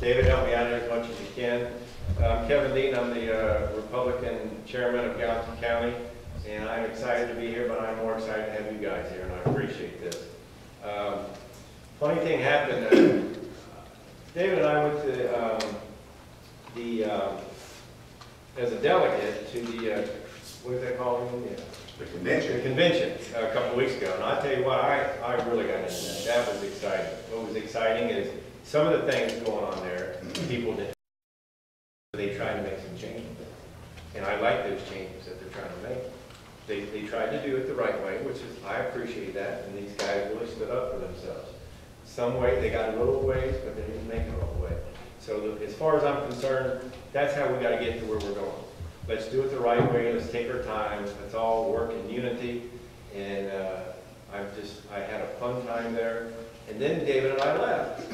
David, help me out here as much as you can. I'm Kevin Deaton. I'm the Republican chairman of Gallatin County, and I'm excited to be here, but I'm more excited to have you guys here, and I appreciate this. Funny thing happened. David and I went to as a delegate to the, what is that called? The convention. The convention a couple of weeks ago, and I'll tell you what, I really got into that. That was exciting. What was exciting is some of the things going on there, people did. They tried to make some changes, and I like those changes that they're trying to make. They tried to do it the right way, which is, I appreciate that, and these guys really stood up for themselves. Some way, they got a little ways, but they didn't make it all the way. So as far as I'm concerned, that's how we got to get to where we're going. Let's do it the right way. Let's take our time. Let's all work in unity. And I had a fun time there. And then David and I left.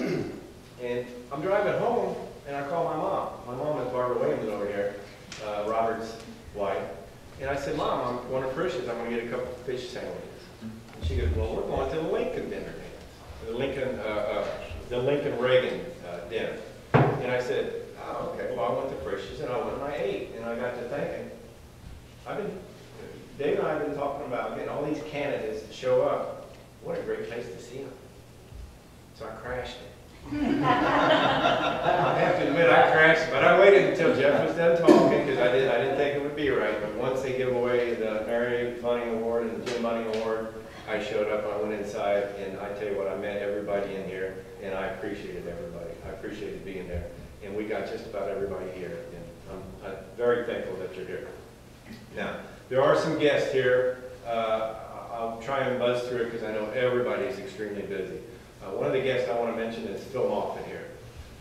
And I'm driving home, and I call my mom. My mom is Barbara Williams over here, Robert's wife. And I said, Mom, I'm going to Frisch's. I'm going to get a couple of fish sandwiches. And she goes, well, we're going to the Lincoln dinner dance. The Lincoln Reagan dinner. And I said, oh, okay, well, I went to Frisch's, and I went and I ate. And I got to thinking, Dave and I have been talking about getting all these candidates to show up. What a great place to see them. So I crashed it. I have to admit, I crashed, but I waited until Jeff was done talking because I didn't think it would be right. But once they give away the Mary Bunning Award and the Jim Bunning Award, I showed up. I went inside, and I tell you what, I met everybody in here, and I appreciated everybody. I appreciated being there, and we got just about everybody here, and I'm very thankful that you're here. Now, there are some guests here. I'll try and buzz through it because I know everybody is extremely busy. One of the guests I want to mention is Phil Moffett here.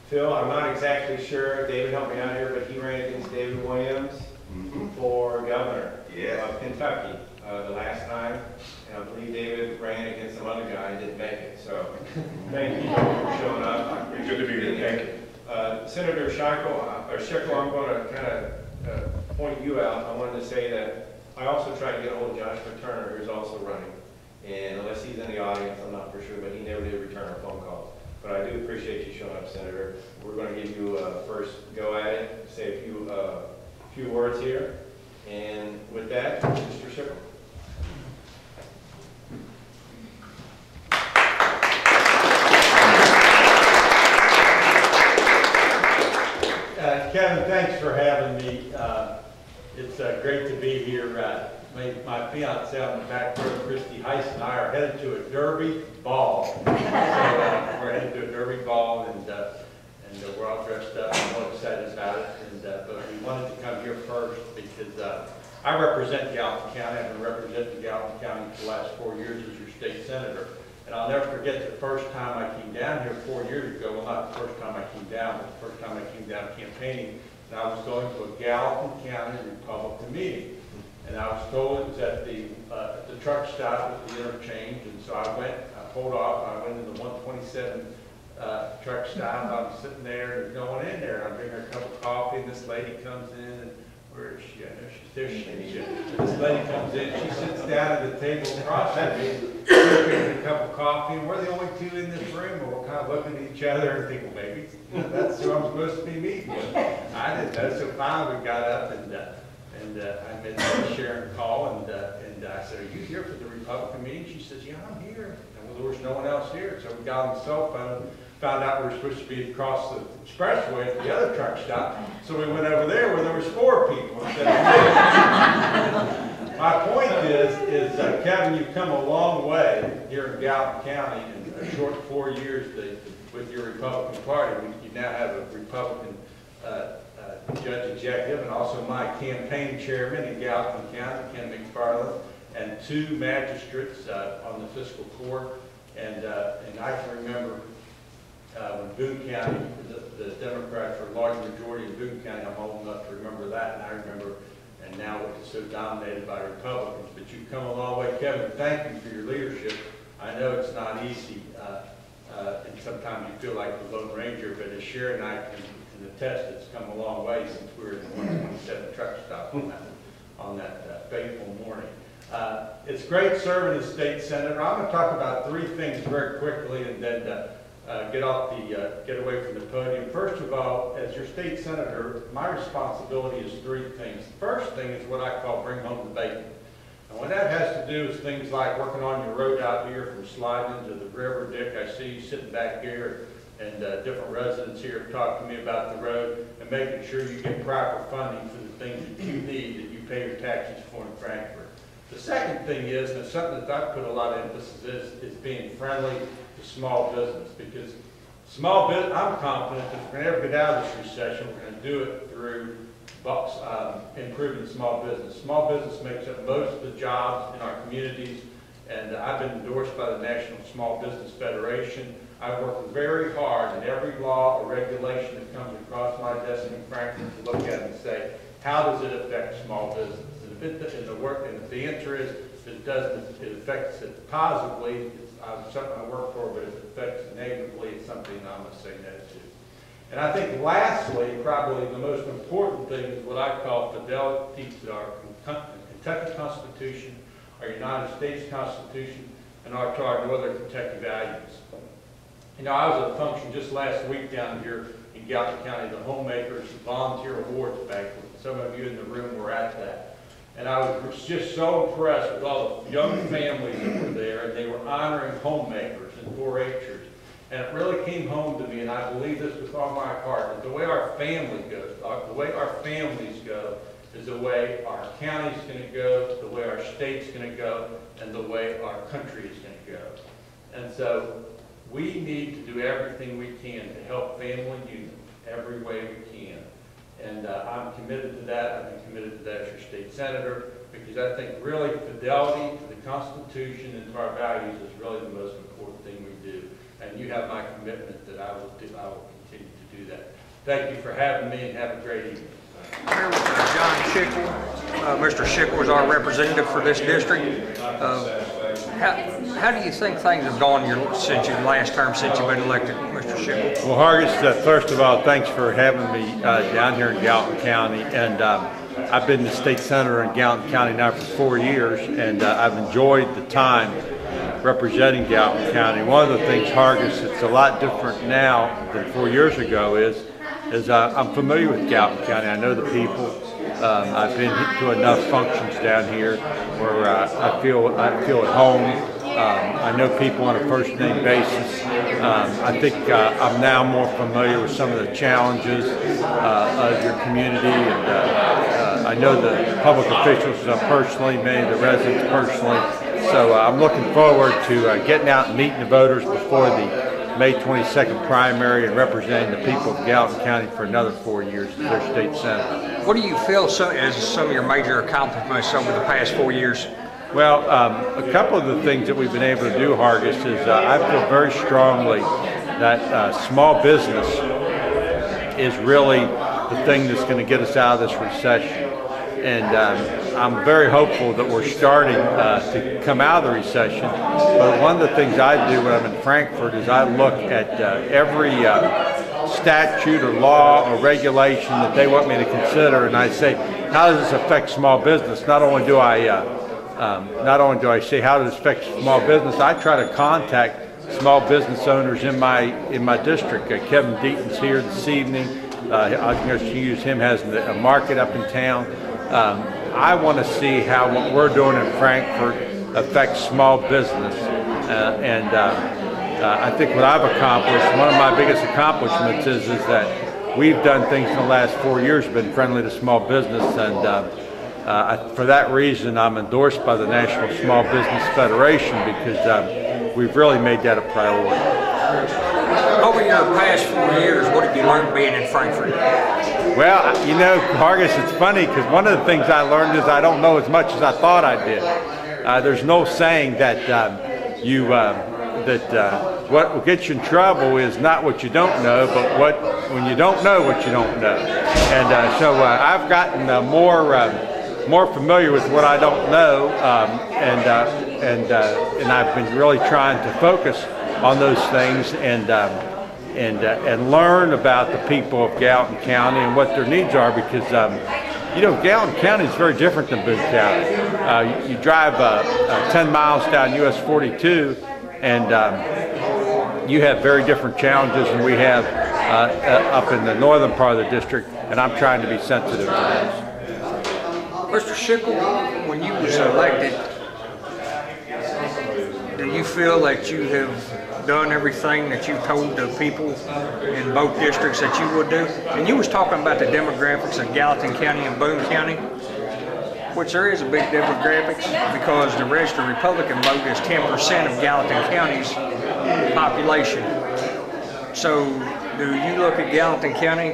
Phil, I'm not exactly sure, David helped me out here, but he ran against David Williams for governor of Kentucky the last time. And I believe David ran against some other guy and didn't make it. So thank you for showing up. Good to be here. Thank you. Senator Schickel, I'm going to kind of point you out. I wanted to say that I also tried to get a hold of Joshua Turner, who's also running. And unless he's in the audience, I'm not for sure, but he never did return our phone calls. But I do appreciate you showing up, Senator. We're going to give you a first go at it, say a few words here. And with that, Mr. Schickel. Kevin, thanks for having me. It's great to be here. My fiance out in the back row, Christy Heiss, and I are headed to a Derby ball. So we're headed to a Derby ball, and we're all dressed up and all excited about it. But we wanted to come here first because I represent Gallatin County. I've been representing Gallatin County for the last 4 years as your state senator. And I'll never forget the first time I came down here 4 years ago. Well, not the first time I came down, but the first time I came down campaigning. And I was going to a Gallatin County Republican meeting. And I was told it was at the truck stop at the interchange. And so I went, I pulled off, I went to the 127 truck stop. I'm sitting there and going in there. I bring her a cup of coffee, and this lady comes in. And where is she? I know she's there. She is. This lady comes in, she sits down at the table across from me, drinking a cup of coffee, and we're the only two in this room. And we're kind of looking at each other and thinking, well, maybe that's who I'm supposed to be meeting with. I didn't know, so finally we got up and I met Sharon Call, and I said, are you here for the Republican meeting? She says, yeah, I'm here. And well, there was no one else here, so we got on the cell phone, found out we were supposed to be across the expressway at the other truck stop, so we went over there where there was 4 people instead of 2. My point is Kevin, you've come a long way here in Gallatin County in a short 4 years with your Republican Party. You now have a Republican judge executive, and also my campaign chairman in Gallatin County, Ken McFarland, and 2 magistrates on the fiscal court. And I can remember when Boone County, the Democrats were a large majority in Boone County. I'm old enough to remember that, and I remember, and now it's so dominated by Republicans. But you've come a long way, Kevin. Thank you for your leadership. I know it's not easy, and sometimes you feel like the Lone Ranger, but as Sharon and I can attest, it's come a long way since we were in the 127 truck stop on that fateful morning. It's great serving as state senator. I'm going to talk about 3 things very quickly, and then get away from the podium. First of all, as your state senator, my responsibility is three things. The first thing is what I call bring home the bacon. And what that has to do is things like working on your road out here from Sliding to the river. Dick, I see you sitting back here, and different residents here have talked to me about the road, and making sure you get proper funding for the things that you need, that you pay your taxes for in Frankfurt. The second thing is, and it's something that I've put a lot of emphasis is being friendly to small business, because small business, I'm confident that if we're going to ever get out of this recession, we're going to do it through improving small business. Small business makes up most of the jobs in our communities, and I've been endorsed by the National Small Business Federation. I've worked very hard in every law or regulation that comes across my desk in Frankfurt to look at and say, how does it affect small business? And if the answer is it doesn't, it affects it positively, it's something I work for, but if it affects it negatively, it's something I'm going to say no to. And I think lastly, probably the most important thing is what I call fidelity to our Kentucky Constitution, our United States Constitution, and to our Northern Kentucky values. You know, I was at a function just last week down here in Gallatin County, the Homemakers Volunteer Awards Banquet. Some of you in the room were at that. And I was just so impressed with all the young families that were there, and they were honoring homemakers and 4-H'ers. And it really came home to me, and I believe this with all my heart, that the way our family goes, the way our families go, is the way our county's going to go, the way our state's going to go, and the way our country is going to go. And so we need to do everything we can to help family unit every way we can. And I'm committed to that. I've been committed to that as your state senator, because I think really fidelity to the Constitution and to our values is really the most important thing we do. And you have my commitment that I will continue to do that. Thank you for having me, and have a great evening. Here with John Schickel. Mr. Schickel is our representative for this district. How do you think things have gone since your last term, since you've been elected, Mr. Schickel? Well, Hargis, first of all, thanks for having me down here in Gallatin County. And I've been the state senator in Gallatin County now for 4 years, and I've enjoyed the time representing Gallatin County. One of the things, Hargis, that's a lot different now than 4 years ago is I'm familiar with Gallatin County. I know the people. I've been to enough functions down here where I feel at home. I know people on a first-name basis. I think I'm now more familiar with some of the challenges of your community, and I know the public officials personally, many of the residents personally. So I'm looking forward to getting out and meeting the voters before the May 22nd primary and representing the people of Gallatin County for another 4 years as their state senator. What do you feel as some of your major accomplishments over the past 4 years? Well, a couple of the things that we've been able to do, Hargis, is I feel very strongly that small business is really the thing that's going to get us out of this recession. And I'm very hopeful that we're starting to come out of the recession. But one of the things I do when I'm in Frankfurt is I look at every statute or law or regulation that they want me to consider, and I say, how does this affect small business? Not only do I say how does this affect small business, I try to contact small business owners in my district. Kevin Deaton's here this evening. I'm going to use him as a market up in town. I want to see how what we're doing in Frankfurt affects small business, and I think what I've accomplished, one of my biggest accomplishments is that we've done things in the last 4 years been friendly to small business, and for that reason I'm endorsed by the National Small Business Federation, because we've really made that a priority. Over your past 4 years, what have you learned being in Frankfurt? Well, you know, Hargis, it's funny because one of the things I learned is I don't know as much as I thought I did. There's no saying that what will get you in trouble is not what you don't know, but when you don't know what you don't know. And so I've gotten more familiar with what I don't know, and I've been really trying to focus on those things and learn about the people of Gallatin County and what their needs are, because you know, Gallatin County is very different than Boone County. You drive 10 miles down US 42, and you have very different challenges than we have up in the northern part of the district, and I'm trying to be sensitive to those. Mr. Schickel, when you was elected, do you feel that you have done everything that you told the people in both districts that you would do? And you was talking about the demographics of Gallatin County and Boone County, which there is a big demographics because the registered Republican vote is 10% of Gallatin County's population. So do you look at Gallatin County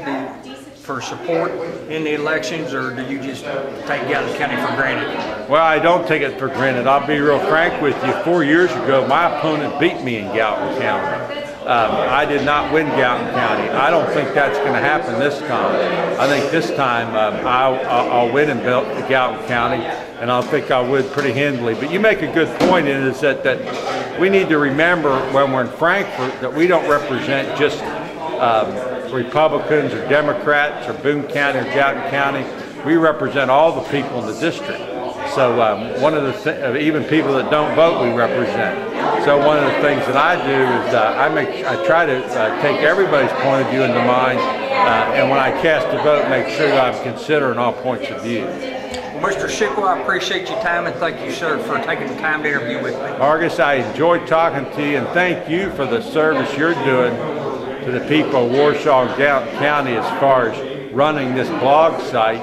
for support in the elections, or do you just take Gallatin County for granted? Well, I don't take it for granted. I'll be real frank with you. 4 years ago, my opponent beat me in Gallatin County. I did not win Gallatin County. I don't think that's going to happen this time. I think this time I'll win in Gallatin County, and I think I would pretty handily. But you make a good point, and is that we need to remember when we're in Frankfort that we don't represent just Republicans or Democrats or Boone County or Gallatin County. We represent all the people in the district. So one of the even people that don't vote, we represent. So one of the things that I do is I try to take everybody's point of view into mind, and when I cast a vote, make sure that I'm considering all points of view. Well, Mr. Schickel, I appreciate your time, and thank you, sir, for taking the time to interview with me. Argus, I enjoyed talking to you, and thank you for the service you're doing to the people of Warsaw and Gallatin County as far as running this blog site.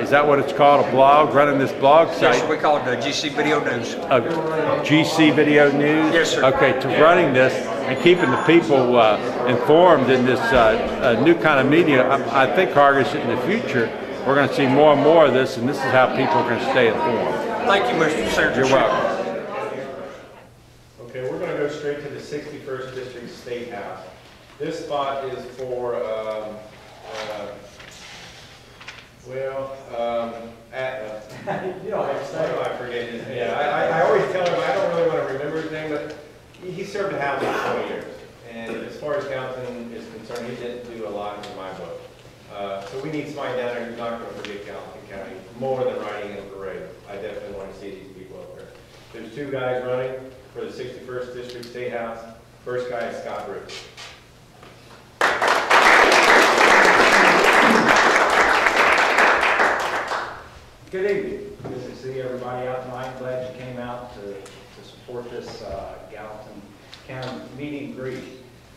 Is that what it's called, a blog, running this blog site? Yes, we call it GC Video News. GC Video News? Yes, sir. Okay, to running this and keeping the people informed in this new kind of media. I think, Argus, in the future, we're going to see more and more of this, and this is how people are going to stay informed. Thank you, Mr. Senator. You're welcome. Okay, we're going to go straight to the 61st District State House. This spot is for, You don't have to say. I forget his name. Yeah, I always tell him, I don't really want to remember his name, but he served in housing for 20 years. And as far as Gallatin is concerned, he didn't do a lot in my book. So we need somebody down there who's not going to forget Gallatin County more than riding in a parade. I definitely want to see these people up there. There's two guys running for the 61st District State House. First guy is Scott Bruce. Good evening. Good to see everybody out tonight. Glad you came out to support this Gallatin County meet and greet.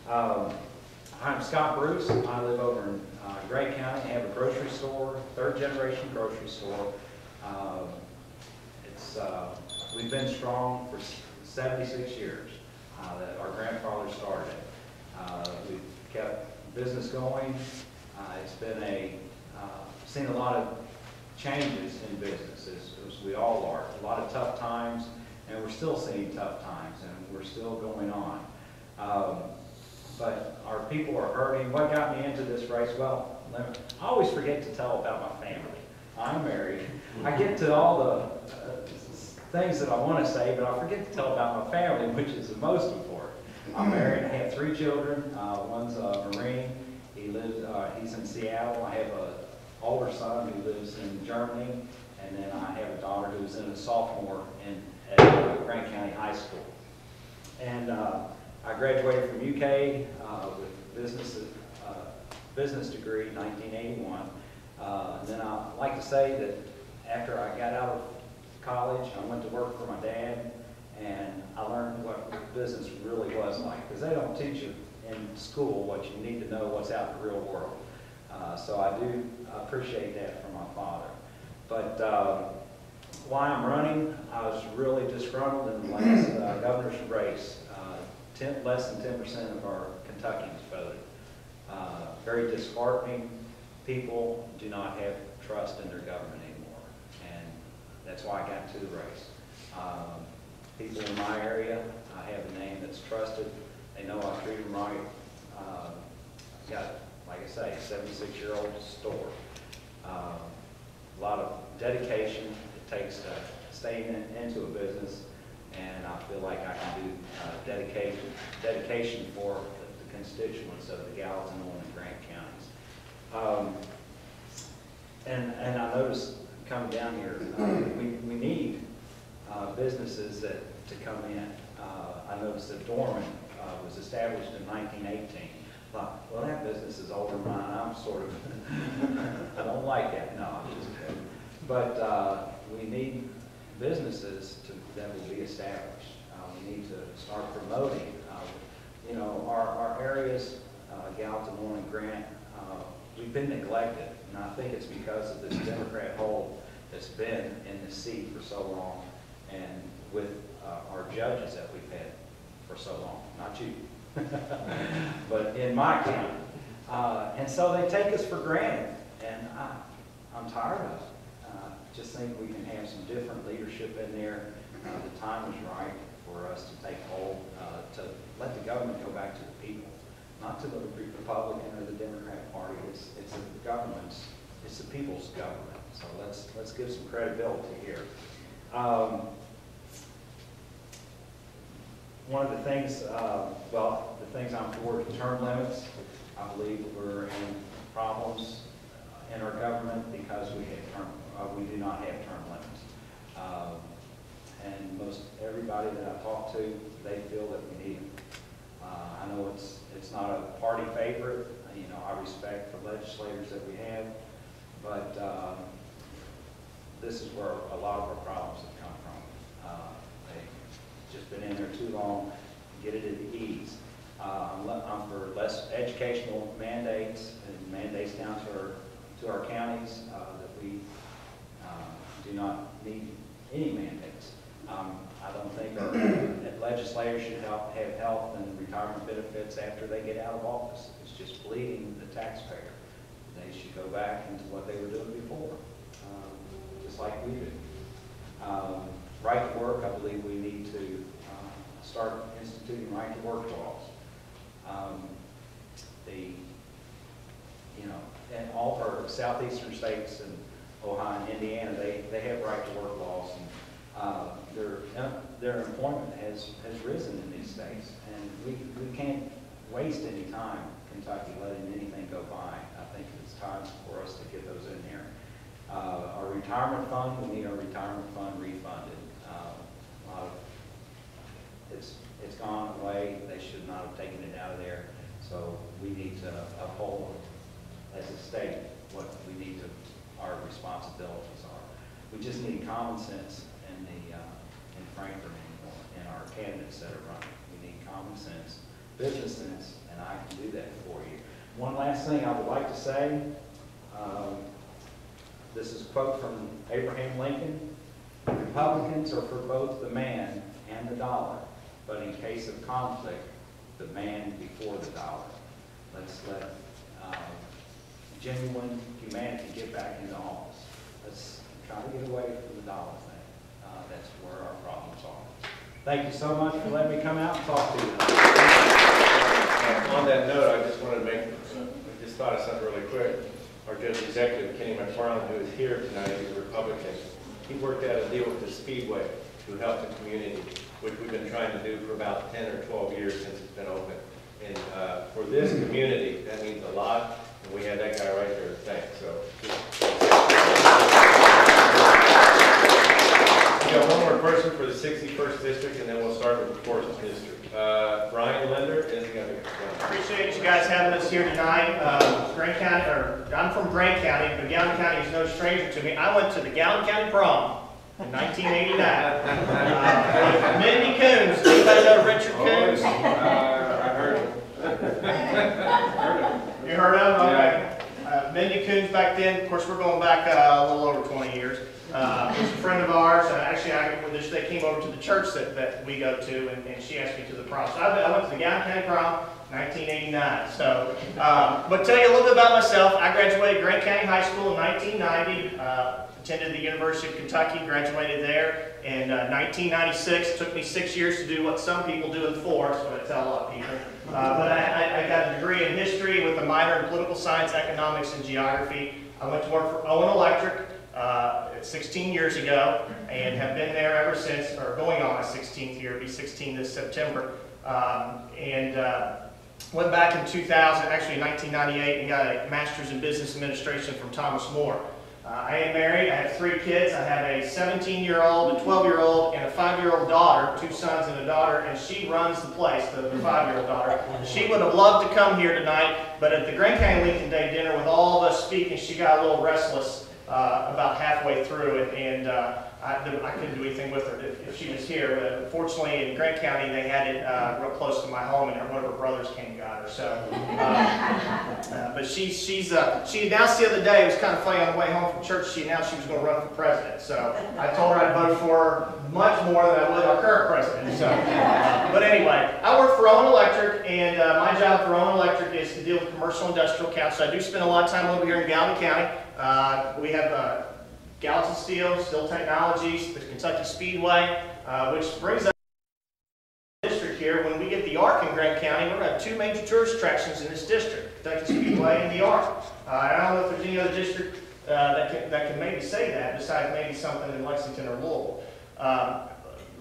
I'm Scott Bruce. I live over in Gray County. I have a grocery store, third generation grocery store. We've been strong for 76 years that our grandfather started. We've kept business going. It's been seen a lot of changes in business, as we all are. A lot of tough times, and we're still seeing tough times, and we're still going on. But our people are hurting. What got me into this race? Well, I always forget to tell about my family. I'm married. I get to all the things that I want to say, but I forget to tell about my family, which is the most important. I'm married. I have 3 children. One's a Marine. He's in Seattle. I have an older son who lives in Germany, and then I have a daughter who's in a sophomore at Grant County High School. And I graduated from UK with business degree in 1981. And then I like to say that after I got out of college, I went to work for my dad, and I learned what business really was like, because they don't teach you in school what you need to know what's out in the real world. So I do appreciate that from my father. But why I'm running, I was really disgruntled in the last governor's race. Less than 10% of our Kentuckians voted. Very disheartening. People do not have trust in their government anymore, and that's why I got to the race. People in my area, I have a name that's trusted. They know I treat them right. I've got, like I say, a 76-year-old store. A lot of dedication it takes to stay into a business, and I feel like I can do dedication for the constituents of the Gallatin and Grant counties. And I noticed coming down here, we need businesses to come in. I noticed that Dorman was established in 1918. Thought, well, that business is older than mine. I'm sort of, I don't like that. No, I'm just kidding. But we need businesses that will be established. We need to start promoting. You know, our areas, Gallatin, and Grant, we've been neglected, and I think it's because of this Democrat hold that's been in the seat for so long, and with our judges that we've had for so long, not you, but in my county. And so they take us for granted, and I'm tired of it. Just think we can have some different leadership in there. The time is right for us to take hold, to let the government go back to the people, not to the Republican or the Democrat Party. It's the government's, it's the people's government. So let's give some credibility here. One of the things, well, the things I'm for, term limits. I believe we're in problems in our government because we do not have term limits. And most everybody that I talk to, they feel that we need them. I know it's not a party favorite. You know, I respect the legislators that we have, but this is where a lot of our problems have come from. They've just been in there too long, get it at ease. I'm for less educational mandates and mandates down to our counties that we do not need any mandates. I don't think that legislators should have health and retirement benefits after they get out of office. It's just bleeding the taxpayer. They should go back into what they were doing before, just like we do. Right to work, I believe we need to start instituting right to work laws. You know, and all of our southeastern states and Ohio and Indiana, they have right to work laws, and their employment has risen in these states, and we can't waste any time, Kentucky, letting anything go by. I think it's time for us to get those in there. Our retirement fund, we need our retirement fund refunded. It's gone away. They should not have taken it out of there. So we need to uphold, as a state, what we need to, our responsibilities are. We just need common sense in Frankfurt anymore, in our candidates that are running. We need common sense, business sense, and I can do that for you. One last thing I would like to say. This is a quote from Abraham Lincoln. Republicans are for both the man and the dollar, but in case of conflict, the man before the dollar. Let's let genuine humanity get back into office. Let's try to get away from the dollar thing. That's where our problems are. Thank you so much for letting me come out and talk to you. On that note, I just wanted to I just thought of something really quick. Our judge executive, Kenny McFarland, who is here tonight, is a Republican. He worked out a deal with the Speedway to help the community, which we've been trying to do for about 10 or 12 years since it's been open. And for this community, that means a lot, and we have that guy right there to thank. So, we got one more person for the 61st district, and then we'll start with the 4th district. Brian Linder is going to go. Appreciate you guys having us here tonight. Grant County, I'm from Grant County, but Gallatin County is no stranger to me. I went to the Gallatin County prom in 1989. Mindy Coons. Anybody know Richard Coons? I heard him. You heard of him? Okay. Mindy Coons back then, of course, we're going back a little over 20 years. Was a friend of ours. Actually, they came over to the church that we go to, and she asked me to the prom. So I went to the Gallatin County prom, 1989. So, but tell you a little bit about myself. I graduated Grant County High School in 1990. Attended the University of Kentucky, graduated there in 1996. It took me 6 years to do what some people do in 4, so I tell a lot of people. But I got a degree in history with a minor in political science, economics, and geography. I went to work for Owen Electric 16 years ago, and have been there ever since, or going on my 16th year. It'll be 16 this September. Went back in 2000, actually 1998, and got a master's in business administration from Thomas More. I am married. I have 3 kids. I have a 17-year-old, a 12-year-old, and a 5-year-old daughter, 2 sons and a daughter, and she runs the place, the 5-year-old daughter. She would have loved to come here tonight, but at the Grant County Lincoln Day dinner with all of us speaking, she got a little restless about halfway through it, and I couldn't do anything with her if she was here. But fortunately, in Grant County, they had it real close to my home, and one of her brothers came and got her. So, but she announced the other day, it was kind of funny, on the way home from church, she announced she was going to run for president. So I told her I'd vote for her much more than I would our current president. So, but anyway, I work for Owen Electric, and my job for Owen Electric is to deal with commercial industrial accounts. So I do spend a lot of time over here in Gallatin County. We have Gallatin Steel Technologies, the Kentucky Speedway, which brings us to the district here. When we get the ARC in Grant County, we're going to have 2 major tourist attractions in this district, Kentucky Speedway and the ARC. I don't know if there's any other district that can maybe say that, besides maybe something in Lexington or Louisville. A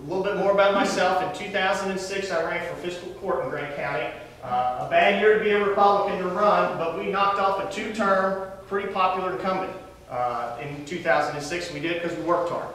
little bit more about myself. In 2006, I ran for fiscal court in Grant County. A bad year to be a Republican to run, but we knocked off a 2-term, pretty popular incumbent. In 2006, we did it because we worked hard.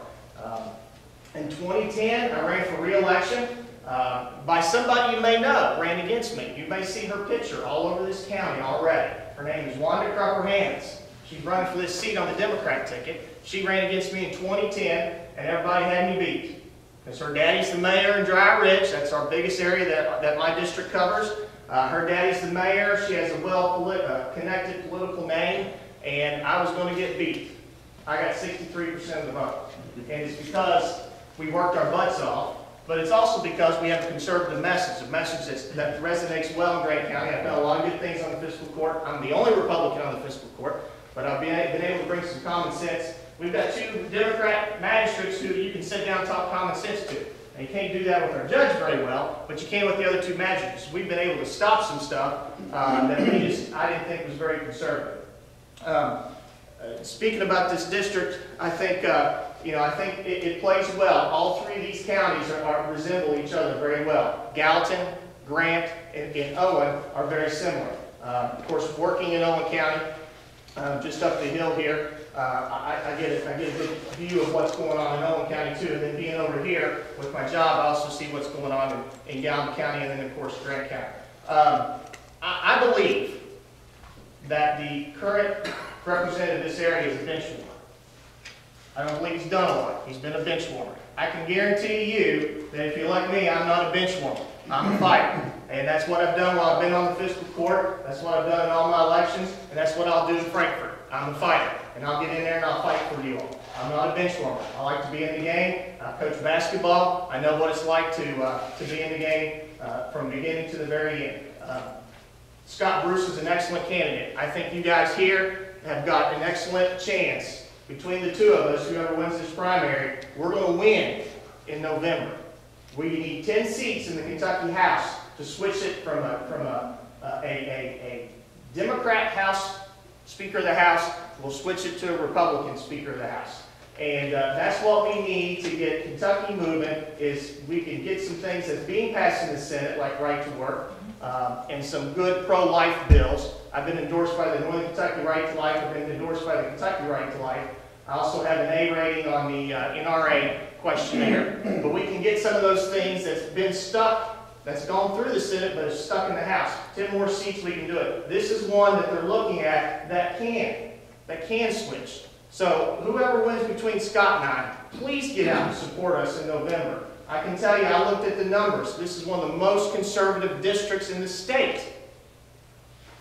In 2010, I ran for re-election by somebody you may know, ran against me. You may see her picture all over this county already. Her name is Wanda Cropper-Hands. She's running for this seat on the Democrat ticket. She ran against me in 2010, and everybody had me beat. Because her daddy's the mayor in Dry Ridge. That's our biggest area that my district covers. Her daddy's the mayor. She has a well-connected political name. And I was going to get beat. I got 63% of the vote. And it's because we worked our butts off, but it's also because we have a conservative message, a message that resonates well in Grant County. I've done a lot of good things on the fiscal court. I'm the only Republican on the fiscal court, but I've been able to bring some common sense. We've got 2 Democrat magistrates who you can sit down and talk common sense to. And you can't do that with our judge very well, but you can with the other 2 magistrates. We've been able to stop some stuff that I didn't think was very conservative. Speaking about this district, I think it plays well. All 3 of these counties resemble each other very well. Gallatin, Grant, and Owen are very similar. Of course, working in Owen County, just up the hill here, I get a good view of what's going on in Owen County too. And then being over here with my job, I also see what's going on in Gallatin County, and then of course Grant County. I believe that the current representative of this area is a bench warmer. I don't believe he's done a lot. He's been a bench warmer. I can guarantee you that if you're like me, I'm not a bench warmer. I'm a fighter. And that's what I've done while I've been on the fiscal court. That's what I've done in all my elections. And that's what I'll do in Frankfurt. I'm a fighter. And I'll get in there and I'll fight for you all. I'm not a bench warmer. I like to be in the game. I coach basketball. I know what it's like to be in the game from beginning to the very end. Scott Bruce is an excellent candidate. I think you guys here have got an excellent chance. Between the 2 of us, whoever wins this primary, we're going to win in November. We need 10 seats in the Kentucky House to switch it from a Democrat House Speaker of the House. We'll switch it to a Republican Speaker of the House. And that's what we need to get Kentucky moving, is we can get some things that's being passed in the Senate, like right to work, and some good pro-life bills. I've been endorsed by the Northern Kentucky Right to Life. I've been endorsed by the Kentucky Right to Life. I also have an A rating on the NRA questionnaire. But we can get some of those things that's been stuck, that's gone through the Senate, but is stuck in the House. 10 more seats, we can do it. This is one that they're looking at that can switch. So whoever wins between Scott and I, please get out and support us in November. I can tell you, I looked at the numbers. This is one of the most conservative districts in the state.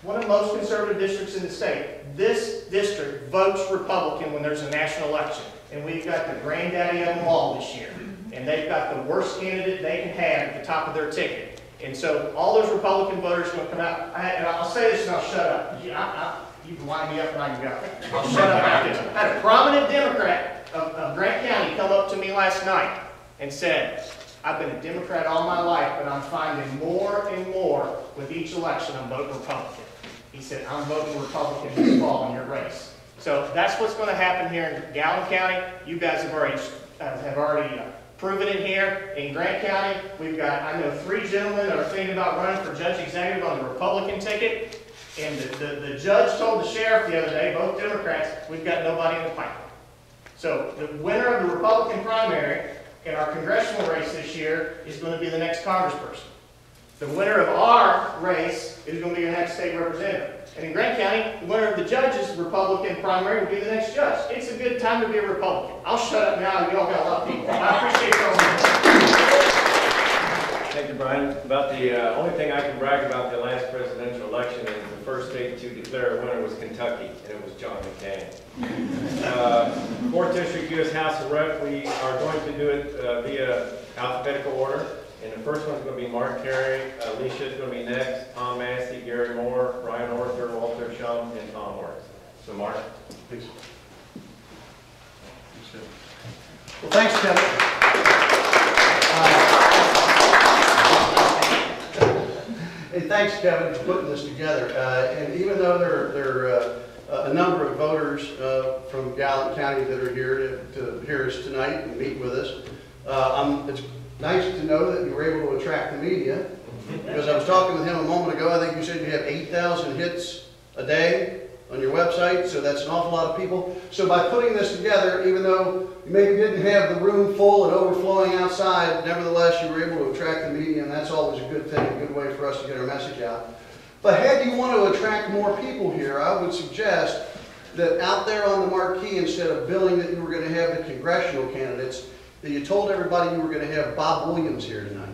One of the most conservative districts in the state. This district votes Republican when there's a national election. And we've got the granddaddy of them all this year. And they've got the worst candidate they can have at the top of their ticket. And so all those Republican voters are going to come out. And I'll say this and I'll shut up. You can line me up and I can go. I'll shut up after this. I had a prominent Democrat of Grant County come up to me last night and said, I've been a Democrat all my life, but I'm finding more and more with each election I'm voting Republican. He said, I'm voting Republican this fall in your race. So that's what's going to happen here in Gallatin County. You guys have already proven it here. In Grant County, we've got, I know, 3 gentlemen that are thinking about running for judge executive on the Republican ticket. And the judge told the sheriff the other day, both Democrats, we've got nobody in the pipeline. So the winner of the Republican primary in our congressional race this year is going to be the next congressperson. The winner of our race is going to be the next state representative. And in Grant County, the winner of the judge's Republican primary will be the next judge. It's a good time to be a Republican. I'll shut up now. Y'all got a lot of people. I appreciate y'all. Thank you, Brian. About the only thing I can brag about the last presidential election is the first state to declare a winner was Kentucky, and it was John McCain. 4th District U.S. House of Rep, we are going to do it via alphabetical order. And the first one's going to be Mark Carey, Alicia's going to be next, Tom Massey, Gary Moore, Brian Orther, Walter Shum, and Tom Works. So Mark. Please. Well, thanks, Kevin. Hey, thanks, Kevin, for putting this together. And even though there are a number of voters from Gallatin County that are here to hear us tonight and meet with us, it's nice to know that you were able to attract the media, because I was talking with him a moment ago. I think you said you have 8,000 hits a day on your website, so that's an awful lot of people. So by putting this together, even though you maybe didn't have the room full and overflowing outside, nevertheless you were able to attract the media, and that's always a good thing, a good way for us to get our message out. But had you want to attract more people here, I would suggest that out there on the marquee, instead of billing that you were going to have the congressional candidates, that you told everybody you were going to have Bob Williams here tonight.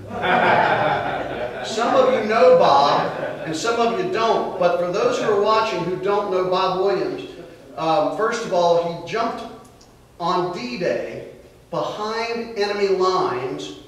Some of you know Bob, and some of you don't, but for those who are watching who don't know Bob Williams, first of all, he jumped on D-Day behind enemy lines,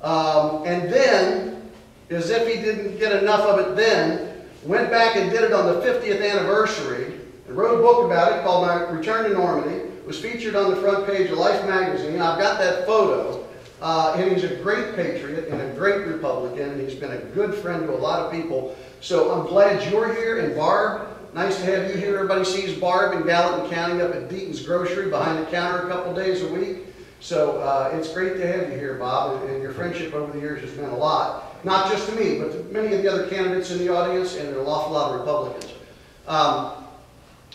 and then, as if he didn't get enough of it then, went back and did it on the 50th anniversary, and wrote a book about it called My Return to Normandy. Was featured on the front page of Life magazine. I've got that photo, and he's a great patriot and a great Republican, and he's been a good friend to a lot of people. So I'm glad you're here, and Barb, nice to have you here. Everybody sees Barb in Gallatin County up at Deaton's Grocery behind the counter a couple days a week. So it's great to have you here, Bob, and your friendship over the years has meant a lot, not just to me, but to many of the other candidates in the audience and an awful lot of Republicans.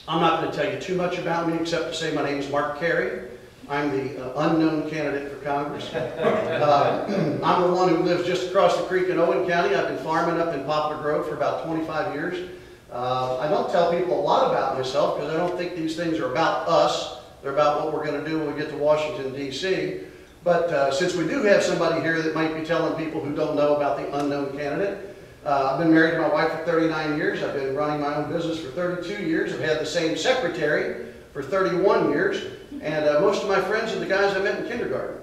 I'm not going to tell you too much about me except to say my name is Mark Carey. I'm the unknown candidate for Congress. I'm the one who lives just across the creek in Owen County. I've been farming up in Poplar Grove for about 25 years. I don't tell people a lot about myself because I don't think these things are about us. They're about what we're going to do when we get to Washington, D.C. But since we do have somebody here that might be telling people who don't know about the unknown candidate, I've been married to my wife for 39 years. I've been running my own business for 32 years. I've had the same secretary for 31 years. And most of my friends are the guys I met in kindergarten.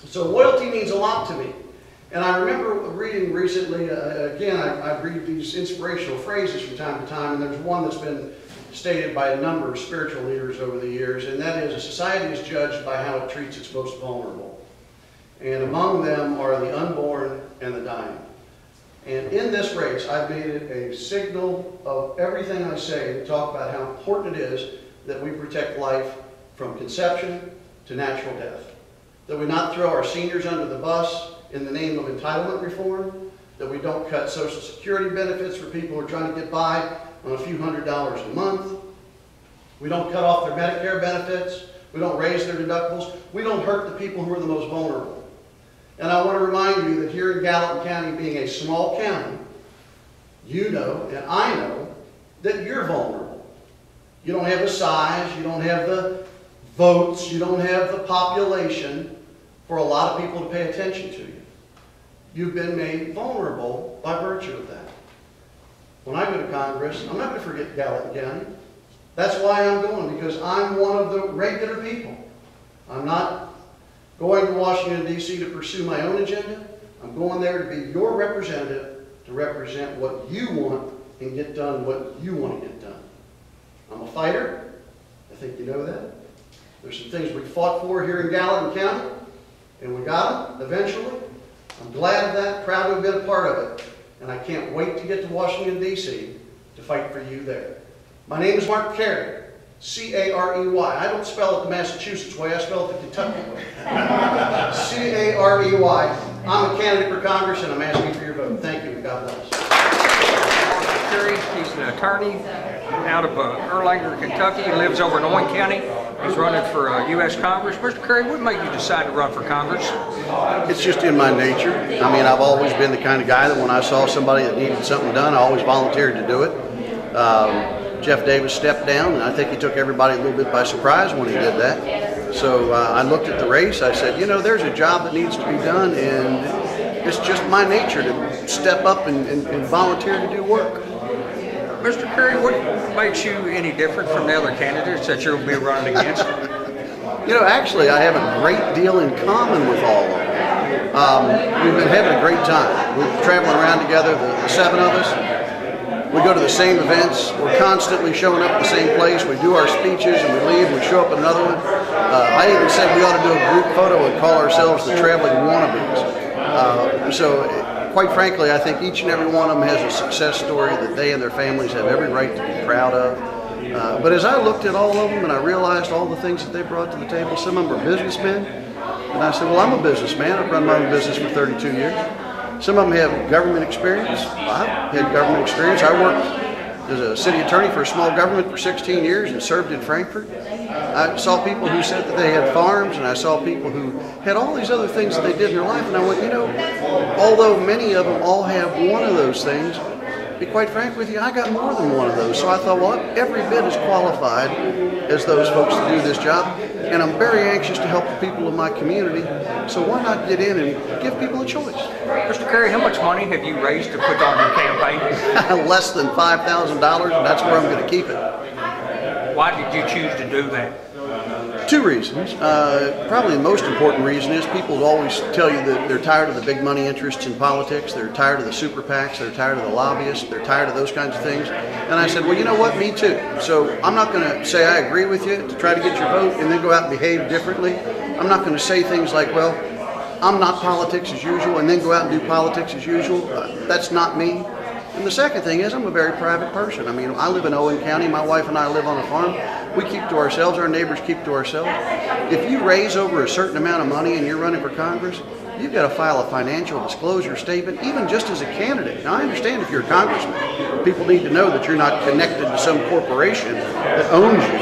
So loyalty means a lot to me. And I remember reading recently, again, I read these inspirational phrases from time to time, and there's one that's been stated by a number of spiritual leaders over the years, and that is, a society is judged by how it treats its most vulnerable. And among them are the unborn and the dying. And in this race, I've made it a signal of everything I say to talk about how important it is that we protect life from conception to natural death. That we not throw our seniors under the bus in the name of entitlement reform. That we don't cut Social Security benefits for people who are trying to get by on a few $100s a month. We don't cut off their Medicare benefits. We don't raise their deductibles. We don't hurt the people who are the most vulnerable. And I want to remind you that here in Gallatin County, being a small county, you know, and I know, that you're vulnerable. You don't have the size, you don't have the votes, you don't have the population for a lot of people to pay attention to you. You've been made vulnerable by virtue of that. When I go to Congress, I'm not going to forget Gallatin County. That's why I'm going, because I'm one of the regular people. I'm not going to Washington, D.C. to pursue my own agenda. I'm going there to be your representative, to represent what you want and get done what you want to get done. I'm a fighter. I think you know that. There's some things we fought for here in Gallatin County, and we got them eventually. I'm glad of that, proud to have been a part of it, and I can't wait to get to Washington, D.C. to fight for you there. My name is Mark Carey. C-A-R-E-Y. I don't spell it the Massachusetts way, I spell it the Kentucky way. C-A-R-E-Y. I'm a candidate for Congress, and I'm asking for your vote. Thank you, and God bless. Carey, he's attorney out of Erlanger, Kentucky. He lives over in Owen County. He's running for U.S. Congress. Mr. Curry, what made you decide to run for Congress? It's just in my nature. I mean, I've always been the kind of guy that when I saw somebody that needed something done, I always volunteered to do it. Jeff Davis stepped down, and I think he took everybody a little bit by surprise when he did that. So I looked at the race. I said, you know, there's a job that needs to be done, and it's just my nature to step up and volunteer to do work. Mr. Curry, what makes you any different from the other candidates that you'll be running against? You know, actually, I have a great deal in common with all of them. We've been having a great time. We're traveling around together, the seven of us. We go to the same events. We're constantly showing up at the same place. We do our speeches and we leave. We show up at another one. I even said we ought to do a group photo and call ourselves the Traveling Wannabes. Quite frankly, I think each and every one of them has a success story that they and their families have every right to be proud of. But as I looked at all of them and I realized all the things that they brought to the table, some of them are businessmen. And I said, well, I'm a businessman. I've run my own business for 32 years. Some of them have government experience. I've had government experience. I worked as a city attorney for a small government for 16 years and served in Frankfurt. I saw people who said that they had farms, and I saw people who had all these other things that they did in their life, and I went, you know, although many of them all have one of those things, to be quite frank with you, I got more than one of those. So I thought, well, I'm every bit as qualified as those folks to do this job, and I'm very anxious to help the people of my community, so why not get in and give people a choice? Mr. Curry, how much money have you raised to put on your campaign? Less than $5,000, and that's where I'm going to keep it. Why did you choose to do that? Two reasons. Probably the most important reason is people always tell you that they're tired of the big money interests in politics, they're tired of the super PACs, they're tired of the lobbyists, they're tired of those kinds of things. And I said, well, you know what, me too. So I'm not going to say I agree with you to try to get your vote and then go out and behave differently. I'm not going to say things like, well, I'm not politics as usual, and then go out and do politics as usual. That's not me. And the second thing is I'm a very private person. I mean, I live in Owen County. My wife and I live on a farm. We keep to ourselves. Our neighbors keep to ourselves. If you raise over a certain amount of money and you're running for Congress, you've got to file a financial disclosure statement, even just as a candidate. Now, I understand if you're a congressman, people need to know that you're not connected to some corporation that owns you.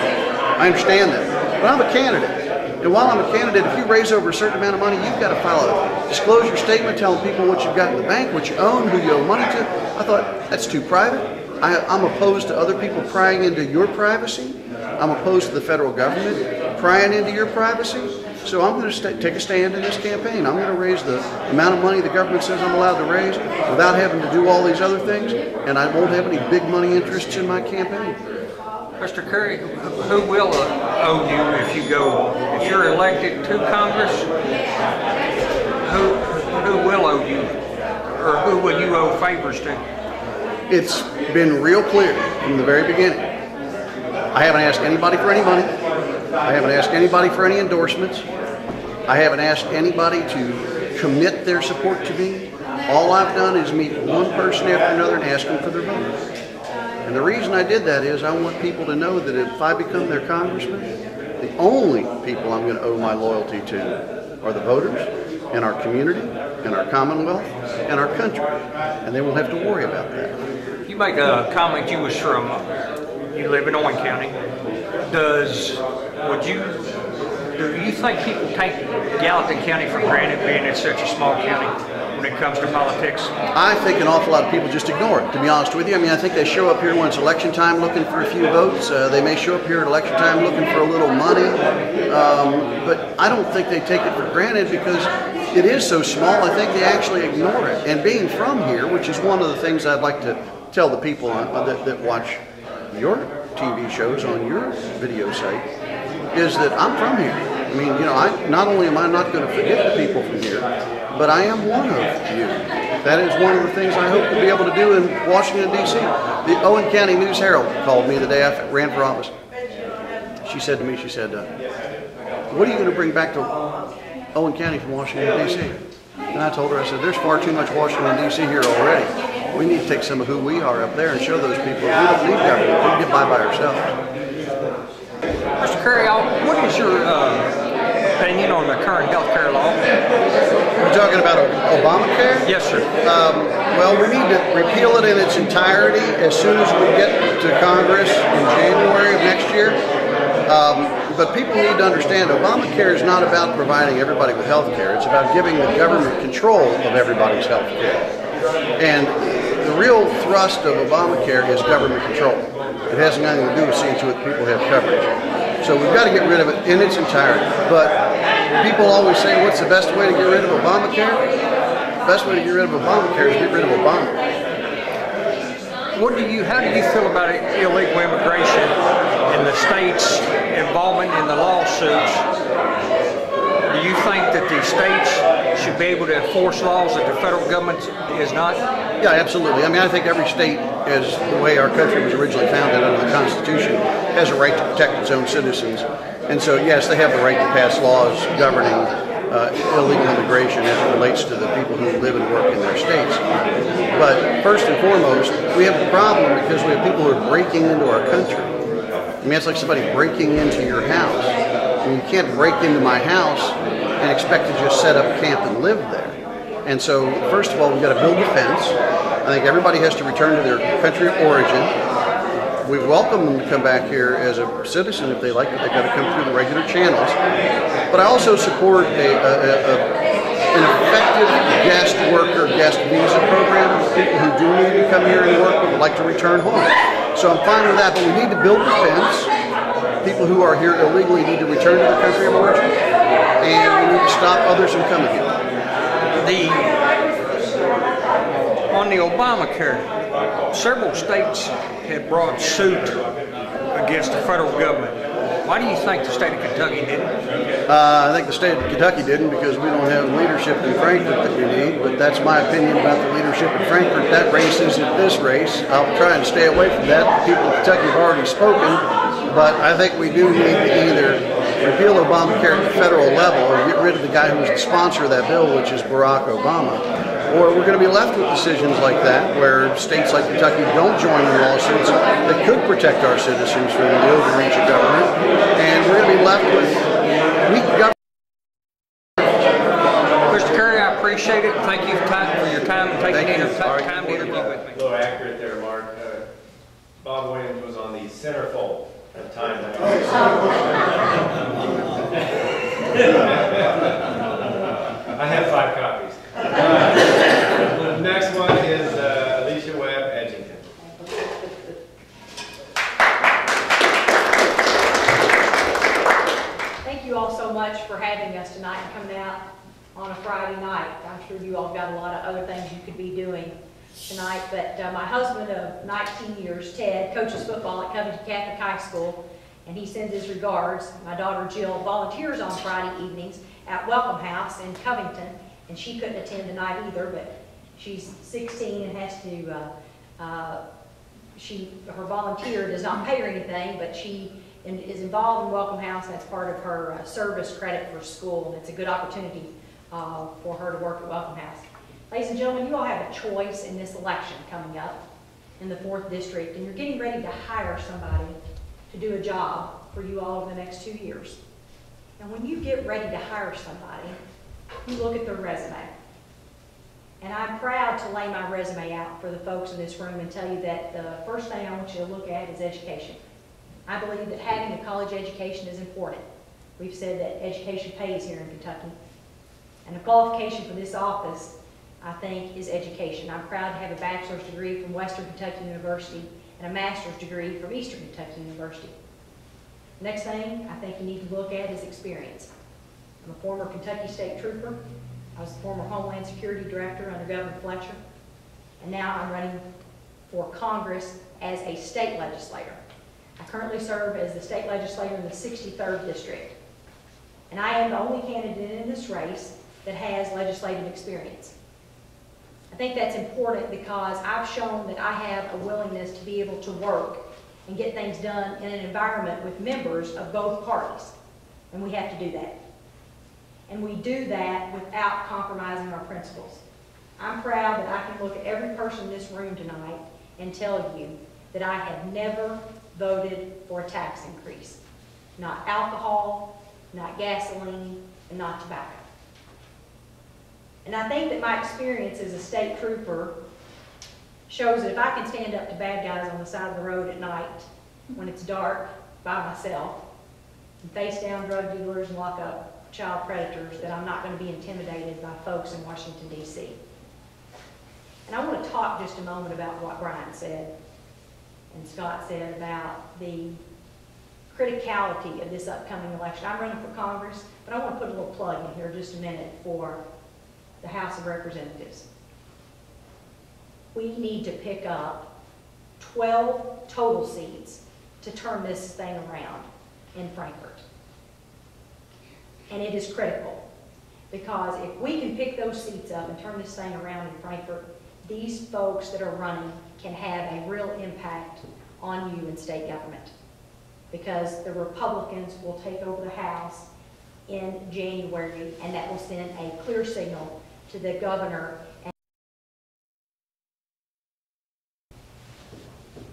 I understand that. But I'm a candidate. And while I'm a candidate, if you raise over a certain amount of money, you've got to file a disclosure statement telling people what you've got in the bank, what you own, who you owe money to. I thought, that's too private. I'm opposed to other people prying into your privacy. I'm opposed to the federal government prying into your privacy. So I'm going to take a stand in this campaign. I'm going to raise the amount of money the government says I'm allowed to raise without having to do all these other things, and I won't have any big money interests in my campaign. Mr. Curry, who will owe you if you're elected to Congress? Who will owe you, or who will you owe favors to? It's been real clear from the very beginning. I haven't asked anybody for any money. I haven't asked anybody for any endorsements. I haven't asked anybody to commit their support to me. All I've done is meet one person after another and ask them for their vote. And the reason I did that is I want people to know that if I become their congressman, the only people I'm going to owe my loyalty to are the voters and our community and our commonwealth and our country. And they won't have to worry about that. You made a comment you live in Owen County. Do you think people take Gallatin County for granted, being it's such a small county, when it comes to politics? I think an awful lot of people just ignore it, to be honest with you. I mean, I think they show up here when it's election time looking for a few votes. They may show up here at election time looking for a little money. But I don't think they take it for granted because it is so small. I think they actually ignore it. And being from here, which is one of the things I'd like to tell the people that watch your TV shows on your video site, is that I'm from here. I mean, you know, not only am I not going to forget the people from here, but I am one of you. That is one of the things I hope to be able to do in Washington, D.C. The Owen County News Herald called me the day I ran for office. She said to me, what are you going to bring back to Owen County from Washington, D.C.? And I told her, I said, there's far too much Washington, D.C. here already. We need to take some of who we are up there and show those people we don't need government. We can get by ourselves. Mr. Curry, what is your opinion on the current health care law? We're talking about Obamacare? Yes, sir. Well, we need to repeal it in its entirety as soon as we get to Congress in January of next year. But people need to understand Obamacare is not about providing everybody with health care. It's about giving the government control of everybody's health care. And the real thrust of Obamacare is government control. It has nothing to do with seeing to it people have coverage. So we've got to get rid of it in its entirety. But people always say, what's the best way to get rid of Obamacare? The best way to get rid of Obamacare is get rid of Obama. How do you feel about illegal immigration and the state's involvement in the lawsuits? Do you think that the states should be able to enforce laws that the federal government is not? Yeah, absolutely. I mean, I think every state, as the way our country was originally founded under the Constitution, has a right to protect its own citizens. And so, yes, they have the right to pass laws governing illegal immigration as it relates to the people who live and work in their states. But first and foremost, we have a problem because we have people who are breaking into our country. I mean, it's like somebody breaking into your house. I mean, you can't break into my house and expect to just set up camp and live there. And so, first of all, we've got to build a fence. I think everybody has to return to their country of origin. We welcome them to come back here as a citizen if they like it. They've got to come through the regular channels. But I also support an effective guest worker, guest visa program for people who do need to come here and work but would like to return home. So I'm fine with that, but we need to build a fence. People who are here illegally need to return to their country of origin, and we need to stop others from coming here. On the Obamacare, several states have brought suit against the federal government. Why do you think the state of Kentucky didn't? I think the state of Kentucky didn't because we don't have leadership in Frankfort that we need, but that's my opinion about the leadership in Frankfort. That race isn't this race. I'll try and stay away from that. The people of Kentucky have already spoken, but I think we do need to either repeal Obamacare at the federal level or get rid of the guy who was the sponsor of that bill, which is Barack Obama. Or we're going to be left with decisions like that where states like Kentucky don't join in lawsuits that could protect our citizens from the overreach of government. And we're going to be left with weak government. Mr. Curry, I appreciate it. Thank you for your time and taking time to interview with me. A little accurate there, Mark. Bob Williams was on the centerfold of Time Magazine. I have 5 copies. The next one is Alicia Webb-Edgington. Thank you all so much for having us tonight and coming out on a Friday night. I'm sure you all got a lot of other things you could be doing tonight, but my husband of 19 years, Ted, coaches football at Covington Catholic High School, and he sends his regards. My daughter Jill volunteers on Friday evenings at Welcome House in Covington, and she couldn't attend tonight either, but she's 16 and has to, her volunteer does not pay her anything, but she is involved in Welcome House. That's part of her service credit for school, and it's a good opportunity for her to work at Welcome House. Ladies and gentlemen, you all have a choice in this election coming up in the 4th District, and you're getting ready to hire somebody to do a job for you all over the next 2 years. And when you get ready to hire somebody, you look at their resume. And I'm proud to lay my resume out for the folks in this room and tell you that the first thing I want you to look at is education. I believe that having a college education is important. We've said that education pays here in Kentucky. And the qualification for this office, I think, is education. I'm proud to have a bachelor's degree from Western Kentucky University and a master's degree from Eastern Kentucky University. Next thing I think you need to look at is experience. I'm a former Kentucky State Trooper. I was the former Homeland Security Director under Governor Fletcher. And now I'm running for Congress as a state legislator. I currently serve as the state legislator in the 63rd District. And I am the only candidate in this race that has legislative experience. I think that's important because I've shown that I have a willingness to be able to work and get things done in an environment with members of both parties. And we have to do that. And we do that without compromising our principles. I'm proud that I can look at every person in this room tonight and tell you that I have never voted for a tax increase. Not alcohol, not gasoline, and not tobacco. And I think that my experience as a state trooper shows that if I can stand up to bad guys on the side of the road at night when it's dark by myself and face down drug dealers and lock up child predators, that I'm not going to be intimidated by folks in Washington, D.C. And I want to talk just a moment about what Brian said and Scott said about the criticality of this upcoming election. I'm running for Congress, but I want to put a little plug in here just a minute for the House of Representatives. We need to pick up 12 total seats to turn this thing around in Frankfort. And it is critical, because if we can pick those seats up and turn this thing around in Frankfort, these folks that are running can have a real impact on you in state government, because the Republicans will take over the House in January, and that will send a clear signal to the governor.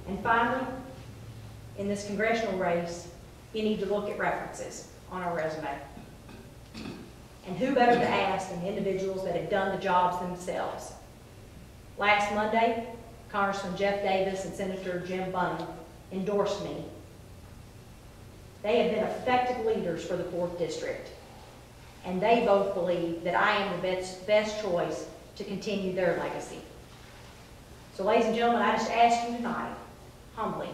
And finally, in this congressional race, you need to look at references on our resume. And who better to ask than individuals that have done the jobs themselves? Last Monday, Congressman Jeff Davis and Senator Jim Bunning endorsed me. They have been effective leaders for the 4th District, and they both believe that I am the best choice to continue their legacy. So, ladies and gentlemen, I just ask you tonight, humbly,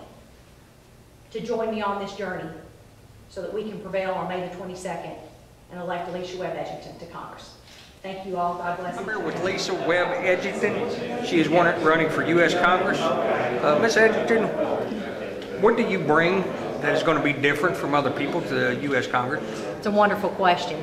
to join me on this journey so that we can prevail on May the 22nd and elect Alicia Webb-Edgington to Congress. Thank you all. God bless you. I'm here with Lisa Webb-Edgington. She is running for U.S. Congress. Ms. Edgington, what do you bring that is going to be different from other people to the U.S. Congress? It's a wonderful question.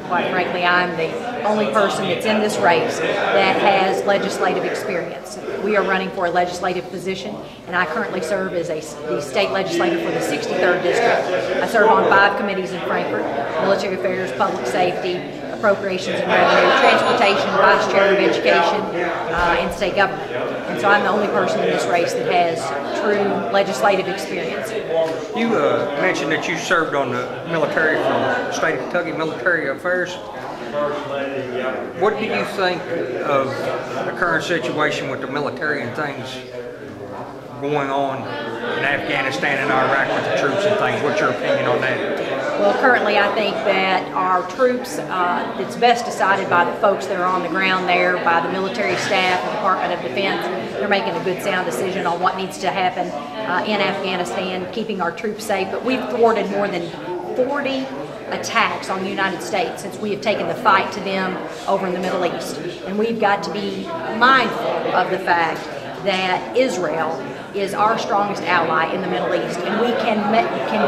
Quite frankly, I'm the only person that's in this race that has legislative experience. We are running for a legislative position, and I currently serve as the state legislator for the 63rd District. I serve on 5 committees in Frankfort: Military Affairs, Public Safety, Appropriations and Revenue, Transportation, Vice Chair of Education, and State Government. And so I'm the only person in this race that has true legislative experience. You mentioned that you served on the military from the state of Kentucky, Military Affairs. What do you think of the current situation with the military and things going on in Afghanistan and Iraq with the troops and things? What's your opinion on that? Well, currently I think that our troops, it's best decided by the folks that are on the ground there, by the military staff, the Department of Defense. They're making a good sound decision on what needs to happen in Afghanistan, keeping our troops safe. But we've thwarted more than 40 attacks on the United States since we have taken the fight to them over in the Middle East. And we've got to be mindful of the fact that Israel is our strongest ally in the Middle East, and we can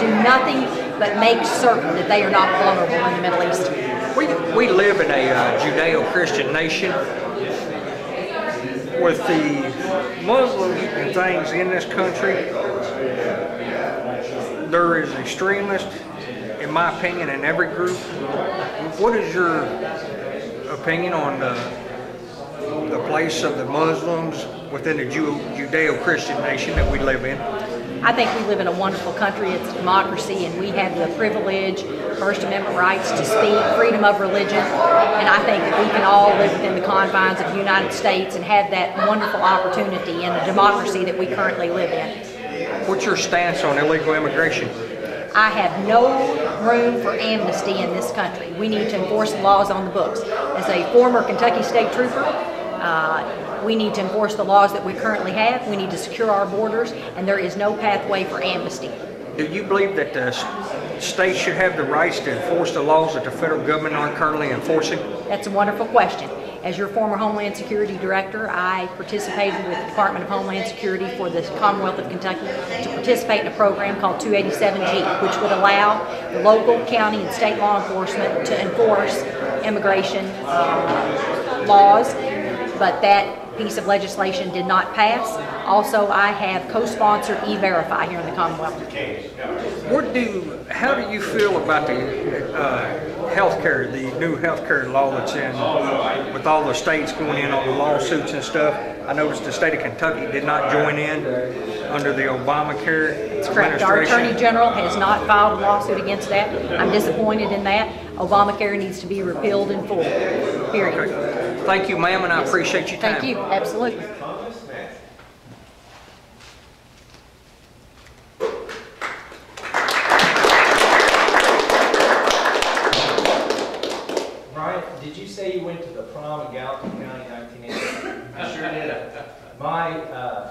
do nothing but make certain that they are not vulnerable in the Middle East. We live in a Judeo-Christian nation. With the Muslims and things in this country, there is extremists, in my opinion, in every group. What is your opinion on the place of the Muslims within the Judeo-Christian nation that we live in? I think we live in a wonderful country. It's a democracy, and we have the privilege, First Amendment rights to speak, freedom of religion, and I think that we can all live within the confines of the United States and have that wonderful opportunity in the democracy that we currently live in. What's your stance on illegal immigration? I have no room for amnesty in this country. We need to enforce the laws on the books. As a former Kentucky State Trooper, we need to enforce the laws that we currently have. We need to secure our borders, and there is no pathway for amnesty. Do you believe that the states should have the rights to enforce the laws that the federal government aren't currently enforcing? That's a wonderful question. As your former Homeland Security Director, I participated with the Department of Homeland Security for the Commonwealth of Kentucky to participate in a program called 287G, which would allow the local, county, and state law enforcement to enforce immigration laws, but that piece of legislation did not pass. Also, I have co-sponsored E-Verify here in the Commonwealth. How do you feel about the healthcare, the new healthcare law that's in, with all the states going in on the lawsuits and stuff? I noticed the state of Kentucky did not join in under the Obamacare That's correct. Our Attorney General has not filed a lawsuit against that. I'm disappointed in that. Obamacare needs to be repealed in full, period. Okay. Thank you, ma'am, and I appreciate your time. Thank you, absolutely. Thomas, Matt. Brian, did you say you went to the prom in Gallatin County in 1989? I sure did. My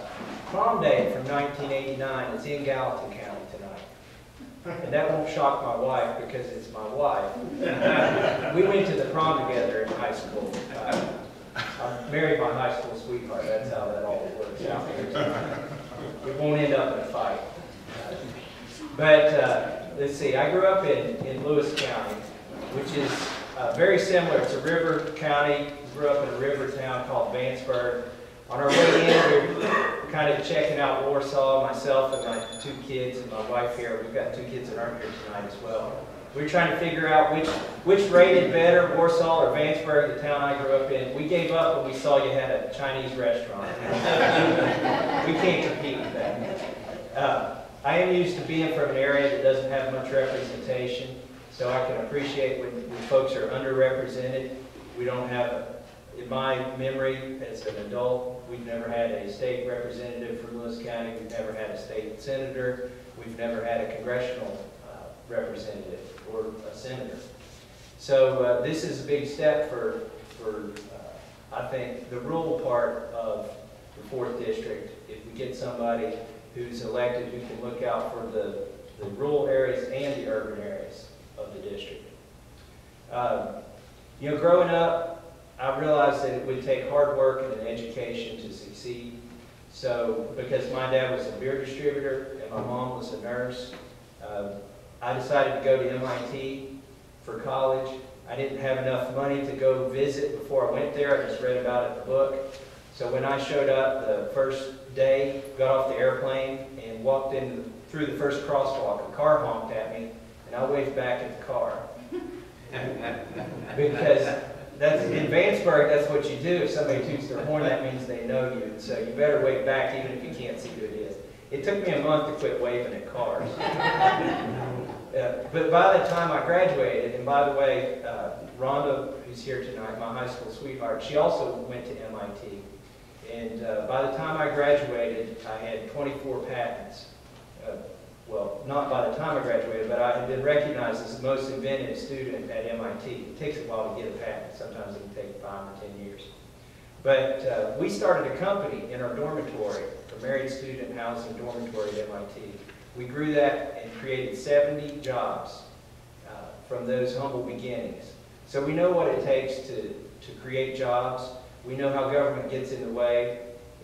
prom date from 1989 is in Gallatin County tonight. And that won't shock my wife because it's my wife. We went to the prom together in high school. I married my high school sweetheart. That's how that all works out. It won't end up in a fight. But let's see, I grew up in Lewis County, which is very similar. It's a river county. Grew up in a river town called Vanceburg. On our way in, we were kind of checking out Warsaw, myself and my 2 kids and my wife here. We've got 2 kids that aren't here tonight as well. We were trying to figure out which rated better, Warsaw or Vanceburg, the town I grew up in. We gave up when we saw you had a Chinese restaurant. We can't compete with that. I am used to being from an area that doesn't have much representation, so I can appreciate when folks are underrepresented. We don't have, in my memory as an adult, we've never had a state representative from Lewis County. We've never had a state senator. We've never had a congressional representative or a senator. So this is a big step for I think, the rural part of the 4th District. If we get somebody who's elected who can look out for the rural areas and the urban areas of the district. You know, growing up, I realized that it would take hard work and an education to succeed. So, because my dad was a beer distributor and my mom was a nurse, I decided to go to MIT for college. I didn't have enough money to go visit before I went there. I just read about it in the book. So when I showed up the first day, got off the airplane and walked in through the first crosswalk, a car honked at me, and I waved back at the car. Because that's, in Vanceburg, that's what you do. If somebody toots their horn, that means they know you. And so you better wave back even if you can't see who it is. It took me a month to quit waving at cars. But by the time I graduated, and by the way, Rhonda, who's here tonight, my high school sweetheart, she also went to MIT. And by the time I graduated, I had 24 patents. Well, not by the time I graduated, but I had been recognized as the most inventive student at MIT. It takes a while to get a patent. Sometimes it can take 5 or 10 years. But we started a company in our dormitory, a married student housing dormitory at MIT. We grew that and created 70 jobs from those humble beginnings. So we know what it takes to create jobs. We know how government gets in the way.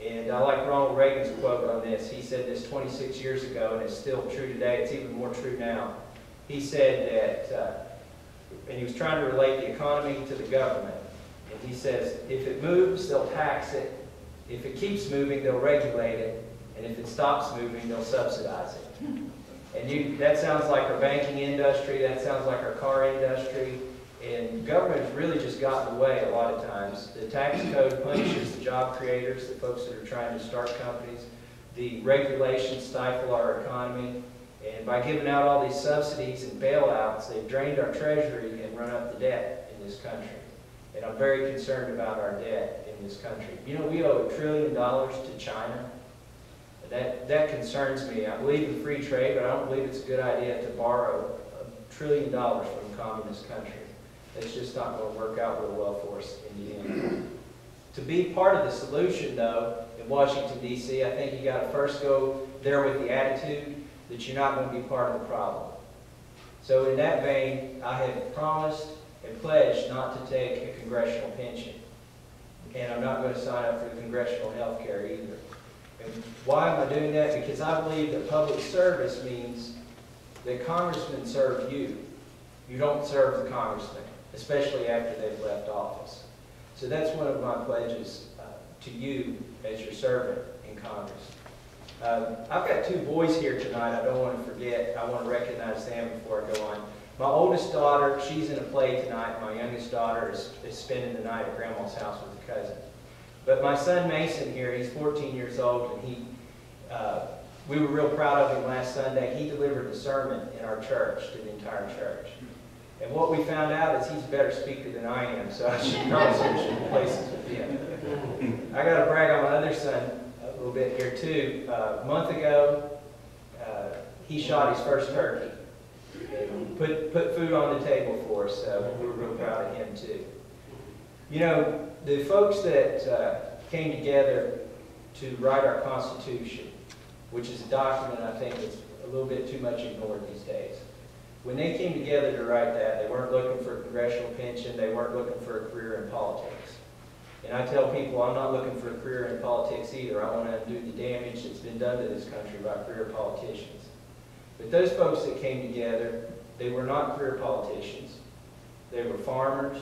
And I like Ronald Reagan's quote on this. He said this 26 years ago, and it's still true today. It's even more true now. He said that, and he was trying to relate the economy to the government. And he says, if it moves, they'll tax it. If it keeps moving, they'll regulate it. And if it stops moving, they'll subsidize it. And that sounds like our banking industry. That sounds like our car industry. And government has really just gotten away a lot of times. The tax code punishes the job creators, the folks that are trying to start companies. The regulations stifle our economy. And by giving out all these subsidies and bailouts, they've drained our treasury and run up the debt in this country. And I'm very concerned about our debt in this country. You know, we owe $1 trillion to China. That concerns me. I believe in free trade, but I don't believe it's a good idea to borrow $1 trillion from a communist country. It's just not going to work out real well for us in the end. To be part of the solution, though, in Washington, D.C., I think you got to first go there with the attitude that you're not going to be part of the problem. So in that vein, I have promised and pledged not to take a congressional pension. And I'm not going to sign up for congressional health care either. And why am I doing that? Because I believe that public service means that congressmen serve you. You don't serve the congressman, especially after they've left office. So that's one of my pledges to you as your servant in Congress. I've got two boys here tonight I don't want to forget. I want to recognize them before I go on. My oldest daughter, she's in a play tonight. My youngest daughter is spending the night at Grandma's house with a cousin. But my son Mason here, he's 14 years old, and we were real proud of him last Sunday. He delivered a sermon in our church to the entire church. And what we found out is he's a better speaker than I am, so I should probably switch places with him. I got to brag on my other son a little bit here too. A month ago, he shot his first turkey. And put food on the table for us, so we were real proud of him too. You know, the folks that came together to write our Constitution, which is a document I think that's a little bit too much ignored these days. When they came together to write that, they weren't looking for a congressional pension, they weren't looking for a career in politics. And I tell people I'm not looking for a career in politics either. I want to undo the damage that's been done to this country by career politicians. But those folks that came together, they were not career politicians. They were farmers,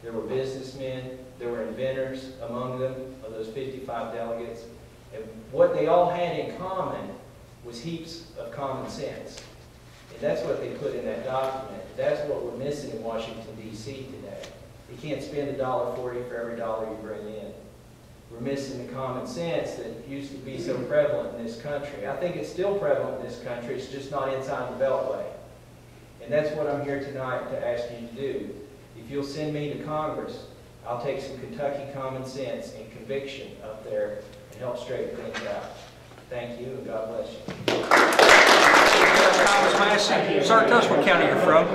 there were businessmen, there were inventors among them, of those 55 delegates. And what they all had in common was heaps of common sense. And that's what they put in that document. That's what we're missing in Washington, D.C. today. You can't spend $1.40 for every dollar you bring in. We're missing the common sense that used to be so prevalent in this country. I think it's still prevalent in this country, it's just not inside the Beltway. And that's what I'm here tonight to ask you to do. If you'll send me to Congress, I'll take some Kentucky common sense and conviction up there and help straighten things out. Thank you, and God bless you. Thomas Massey. Sir, tell us what county you're from.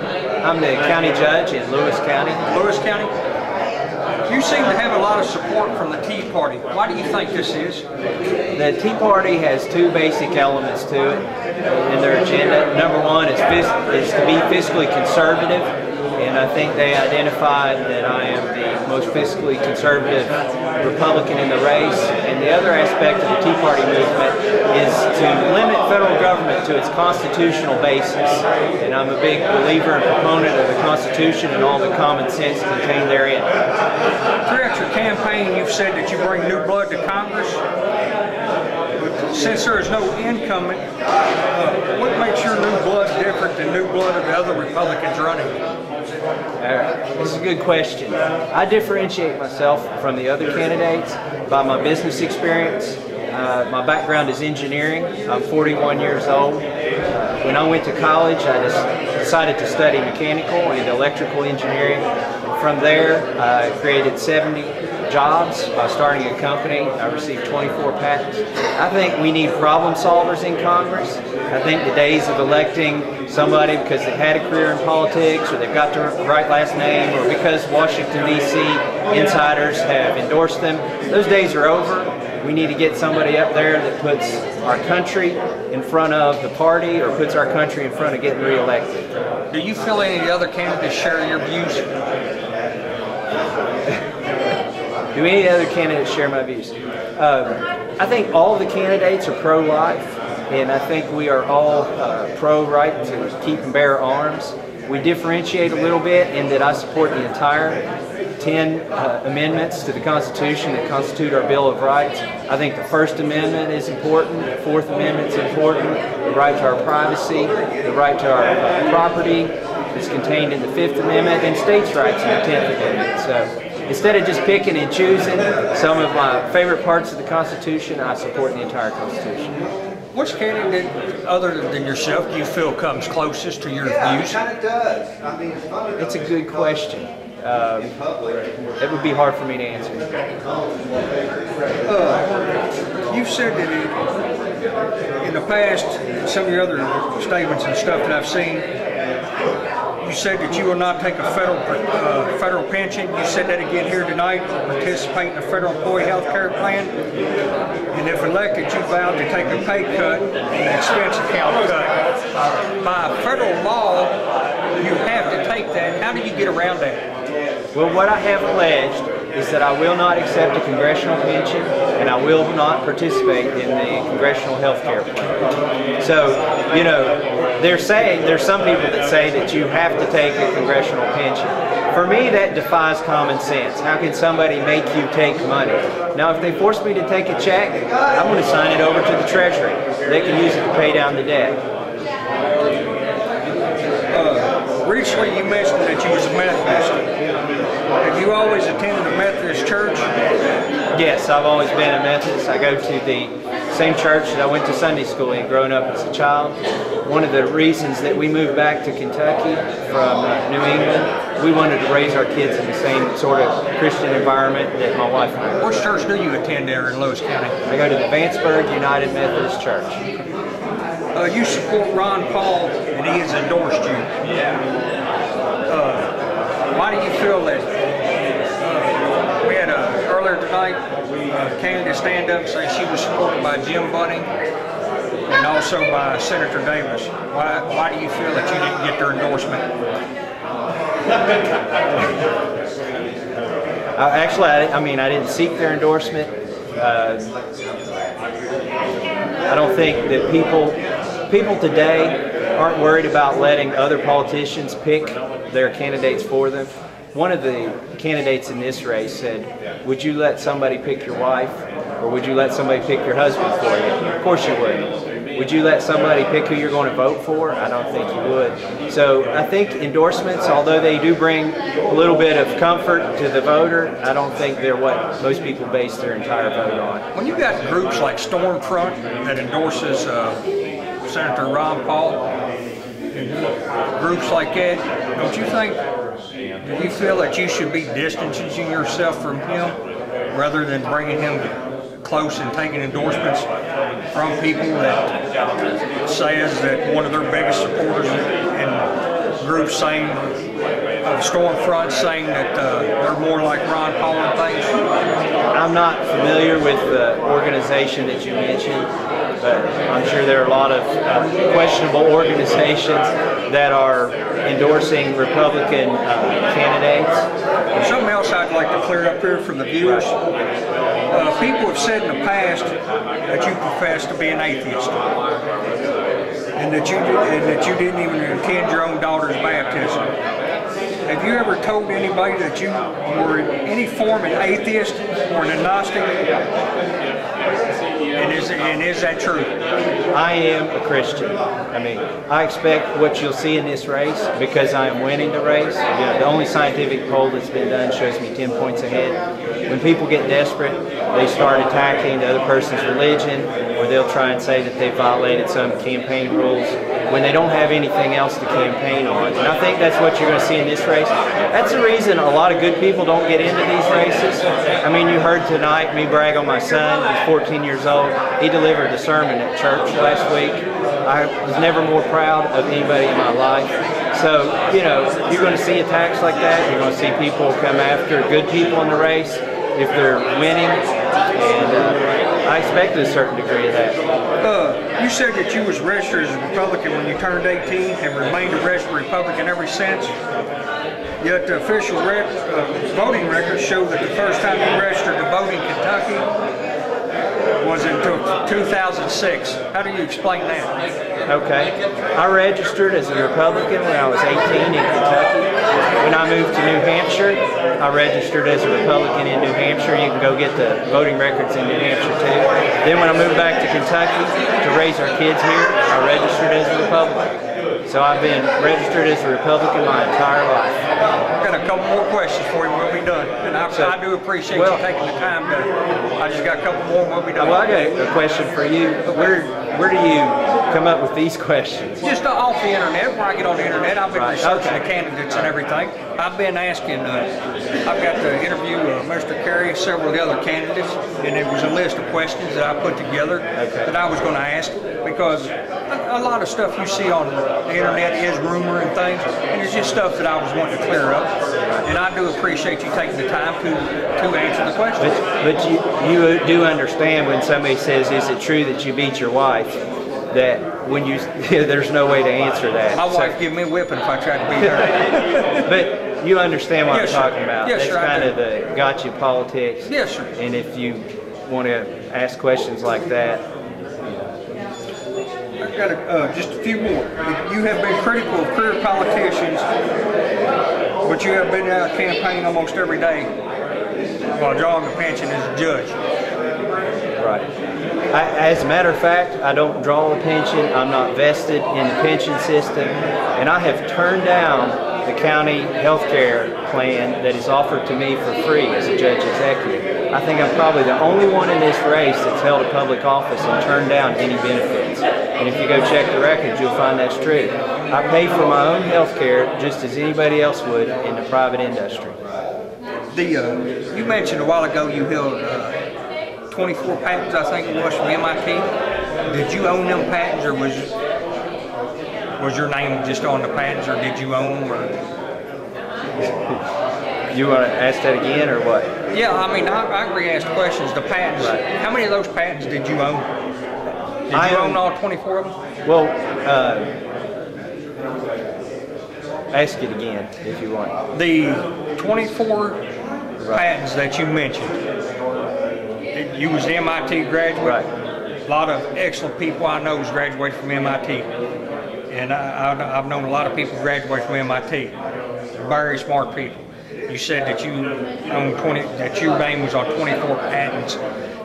I'm the county judge in Lewis County. Lewis County? You seem to have a lot of support from the Tea Party. Why do you think this is? The Tea Party has two basic elements to it in their agenda. Number one is to be fiscally conservative, and I think they identified that I am the most fiscally conservative Republican in the race. And the other aspect of the Tea Party movement is to limit federal government to its constitutional basis. And I'm a big believer and proponent of the Constitution and all the common sense contained therein. Throughout your campaign, you've said that you bring new blood to Congress. But since there is no incumbent, what makes your new blood different than new blood of the other Republicans running? This is a good question. I differentiate myself from the other candidates by my business experience. My background is engineering. I'm 41 years old. When I went to college, I decided to study mechanical and electrical engineering. From there, I created 70 jobs by starting a company. I received 24 patents. I think we need problem solvers in Congress. I think the days of electing somebody because they had a career in politics or they've got the right last name or because Washington, D.C. insiders have endorsed them, those days are over. We need to get somebody up there that puts our country in front of the party or puts our country in front of getting reelected. Do you feel any of the other candidates share your views? Do any other candidates share my views? I think all the candidates are pro-life, and I think we are all pro-right to keep and bear arms. We differentiate a little bit in that I support the entire 10 amendments to the Constitution that constitute our Bill of Rights. I think the First Amendment is important, the Fourth Amendment is important, the right to our privacy, the right to our property is contained in the Fifth Amendment, and states' rights in the 10th Amendment. So instead of just picking and choosing some of my favorite parts of the Constitution, I support the entire Constitution. Which candidate, other than yourself, do you feel comes closest to your views? It does. I mean, it's funny. It's a good question. It would be hard for me to answer. You've said that in the past, some of your other statements and stuff that I've seen, you said that you will not take a federal pension. You said that again here tonight, participate in the federal employee health care plan. And if elected, you vowed to take a pay cut and an expense account cut. By federal law, you have to take that. How do you get around that? Well, what I have pledged is that I will not accept a congressional pension and I will not participate in the congressional health care plan. So, you know, there's some people that say that you have to take a congressional pension. For me, that defies common sense. How can somebody make you take money? Now, if they force me to take a check, I'm going to sign it over to the Treasury. They can use it to pay down the debt. Recently, you mentioned that you was a Methodist. Have you always attended a Methodist church? Yes, I've always been a Methodist. I go to the same church that I went to Sunday school in growing up as a child. One of the reasons that we moved back to Kentucky from New England, we wanted to raise our kids in the same sort of Christian environment that my wife and I grew up. Which church do you attend there in Lewis County? I go to the Vanceburg United Methodist Church. You support Ron Paul, and he has endorsed you. Why do you feel that? We had earlier tonight a candidate stand up and say she was supported by Jim Bunning and also by Senator Davis. Why do you feel that you didn't get their endorsement? Actually, I didn't seek their endorsement. I don't think that people today aren't worried about letting other politicians pick their candidates for them. One of the candidates in this race said, would you let somebody pick your wife, or would you let somebody pick your husband for you? Of course you would. Would you let somebody pick who you're going to vote for? I don't think you would. So I think endorsements, although they do bring a little bit of comfort to the voter, I don't think they're what most people base their entire vote on. When you got groups like Stormfront that endorses Senator Ron Paul, groups like that, don't you think, do you feel that you should be distancing yourself from him rather than bringing him close and taking endorsements from people that says that one of their biggest supporters and groups saying, Stormfront saying that they're more like Ron Paul and things? I'm not familiar with the organization that you mentioned, but I'm sure there are a lot of questionable organizations that are endorsing Republican candidates. Something else I'd like to clear up here for the viewers. People have said in the past that you profess to be an atheist, and that you didn't even attend your own daughter's baptism. Have you ever told anybody that you were in any form an atheist or an agnostic? And is that true? I am a Christian. I expect what you'll see in this race because I am winning the race. The only scientific poll that's been done shows me 10 points ahead. When people get desperate, they start attacking the other person's religion, or they'll try and say that they violated some campaign rules when they don't have anything else to campaign on. And I think that's what you're going to see in this race. That's the reason a lot of good people don't get into these races. You heard tonight me brag on my son. He's 14 years old. He delivered a sermon at church last week. I was never more proud of anybody in my life. So, you're going to see attacks like that. You're going to see people come after good people in the race if they're winning. And I expect a certain degree of that. You said that you was registered as a Republican when you turned 18 and remained a registered Republican ever since. Yet the official voting records show that the first time you registered to vote in Kentucky was in 2006. How do you explain that? Okay. I registered as a Republican when I was 18 in Kentucky. When I moved to New Hampshire, I registered as a Republican in New Hampshire. You can go get the voting records in New Hampshire too. Then when I moved back to Kentucky to raise our kids here, I registered as a Republican. So I've been registered as a Republican my entire life. I've got a couple more questions for you when we'll be done. And I do appreciate you taking the time to, I just got a couple more when we'll be done. Well, I got a question for you. Where do you come up with these questions? Just off the internet. Where I get on the internet, I've been researching the candidates and everything. I've been asking, I've got to interview Mr. Kerry, several of the other candidates, and there was a list of questions that I put together that I was going to ask, because a lot of stuff you see on the internet is rumor and things, and it's just stuff that I was wanting to clear up. And I do appreciate you taking the time to answer the questions. But you do understand when somebody says, is it true that you beat your wife, that when you, there's no way to answer that. My wife give me a whipping if I try to beat her. But you understand what I'm talking about. Yes, That's kind of the gotcha politics. Yes, sir. And if you want to ask questions like that. I've got just a few more. You have been critical of career politicians But you have been out campaigning almost every day while drawing a pension as a judge. Right. As a matter of fact, I don't draw a pension. I'm not vested in the pension system, and I have turned down the county health care plan that is offered to me for free as a judge executive. I think I'm probably the only one in this race that's held a public office and turned down any benefits. And if you go check the records, you'll find that's true. I pay for my own health care just as anybody else would in the private industry. You mentioned a while ago you held 24 patents, I think it was, from MIT. Did you own them patents, or was your name just on the patents, or did you own them? Or? You want to ask that again, or what? Yeah, I mean, I re-asked questions. The patents, right. How many of those patents did you own? Did you own all 24 of them? Well, ask it again if you want. The 24 patents that you mentioned, you was an MIT graduate. Right. A lot of excellent people I know has graduated from MIT. And I've known a lot of people graduate from MIT. Very smart people. You said that you own that your name was on 24 patents.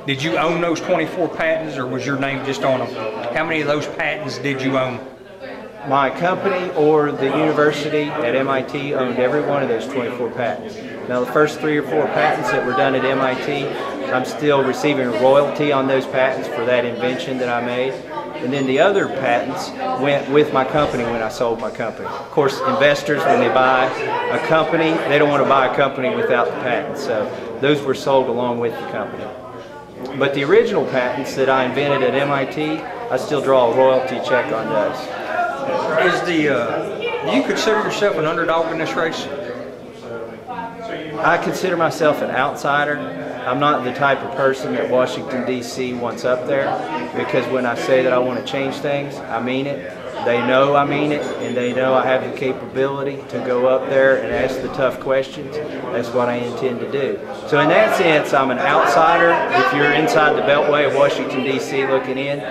Did you own those 24 patents, or was your name just on them? How many of those patents did you own? My company or the university at MIT owned every one of those 24 patents. Now the first 3 or 4 patents that were done at MIT, I'm still receiving a royalty on those patents for that invention that I made. And then the other patents went with my company when I sold my company. Of course, investors, when they buy a company, they don't want to buy a company without the patents. So those were sold along with the company. But the original patents that I invented at MIT, I still draw a royalty check on those. Do you consider yourself an underdog in this race? I consider myself an outsider. I'm not the type of person that Washington, D.C. wants up there, because when I say that I want to change things, I mean it. They know I mean it, and they know I have the capability to go up there and ask the tough questions. That's what I intend to do. So in that sense, I'm an outsider. If you're inside the beltway of Washington, D.C. looking in,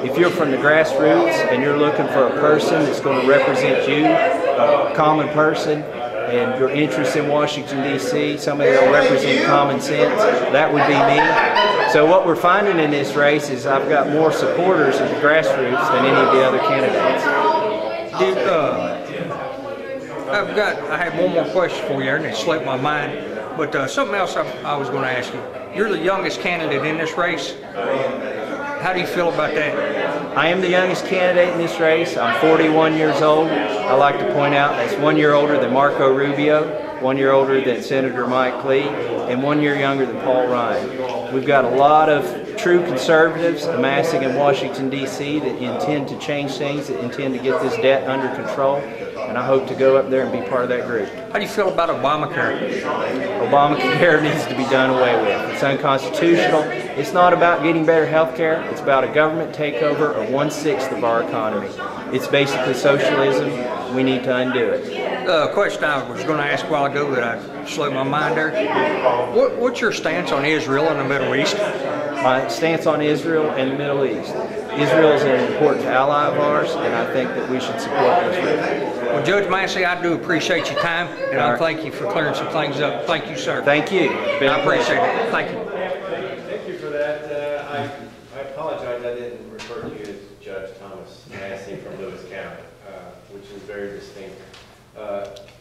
if you're from the grassroots and you're looking for a person that's going to represent you, a common person, and your interest in Washington, D.C., somebody that will represent common sense, that would be me. So what we're finding in this race is I've got more supporters at the grassroots than any of the other candidates. I have one more question for you, and it slipped my mind, but something else I was going to ask you. You're the youngest candidate in this race. How do you feel about that? I am the youngest candidate in this race. I'm 41 years old. I like to point out that's 1 year older than Marco Rubio, 1 year older than Senator Mike Lee, and 1 year younger than Paul Ryan. We've got a lot of true conservatives amassing in Washington, D.C. that intend to change things, that intend to get this debt under control, and I hope to go up there and be part of that group. How do you feel about Obamacare? Obamacare needs to be done away with. It's unconstitutional. It's not about getting better health care. It's about a government takeover of 1/6 of our economy. It's basically socialism. We need to undo it. A question I was going to ask a while ago that I slipped my mind there. What's your stance on Israel and the Middle East? My stance on Israel and the Middle East. Israel is an important ally of ours, and I think that we should support Israel. Well, Judge Massey, I do appreciate your time, and I thank you for clearing some things up. Thank you, sir. Thank you. I appreciate it. Thank you. Thank you for that. I apologize I didn't refer to you as Judge Thomas Massey from Lewis County, which is very distinct.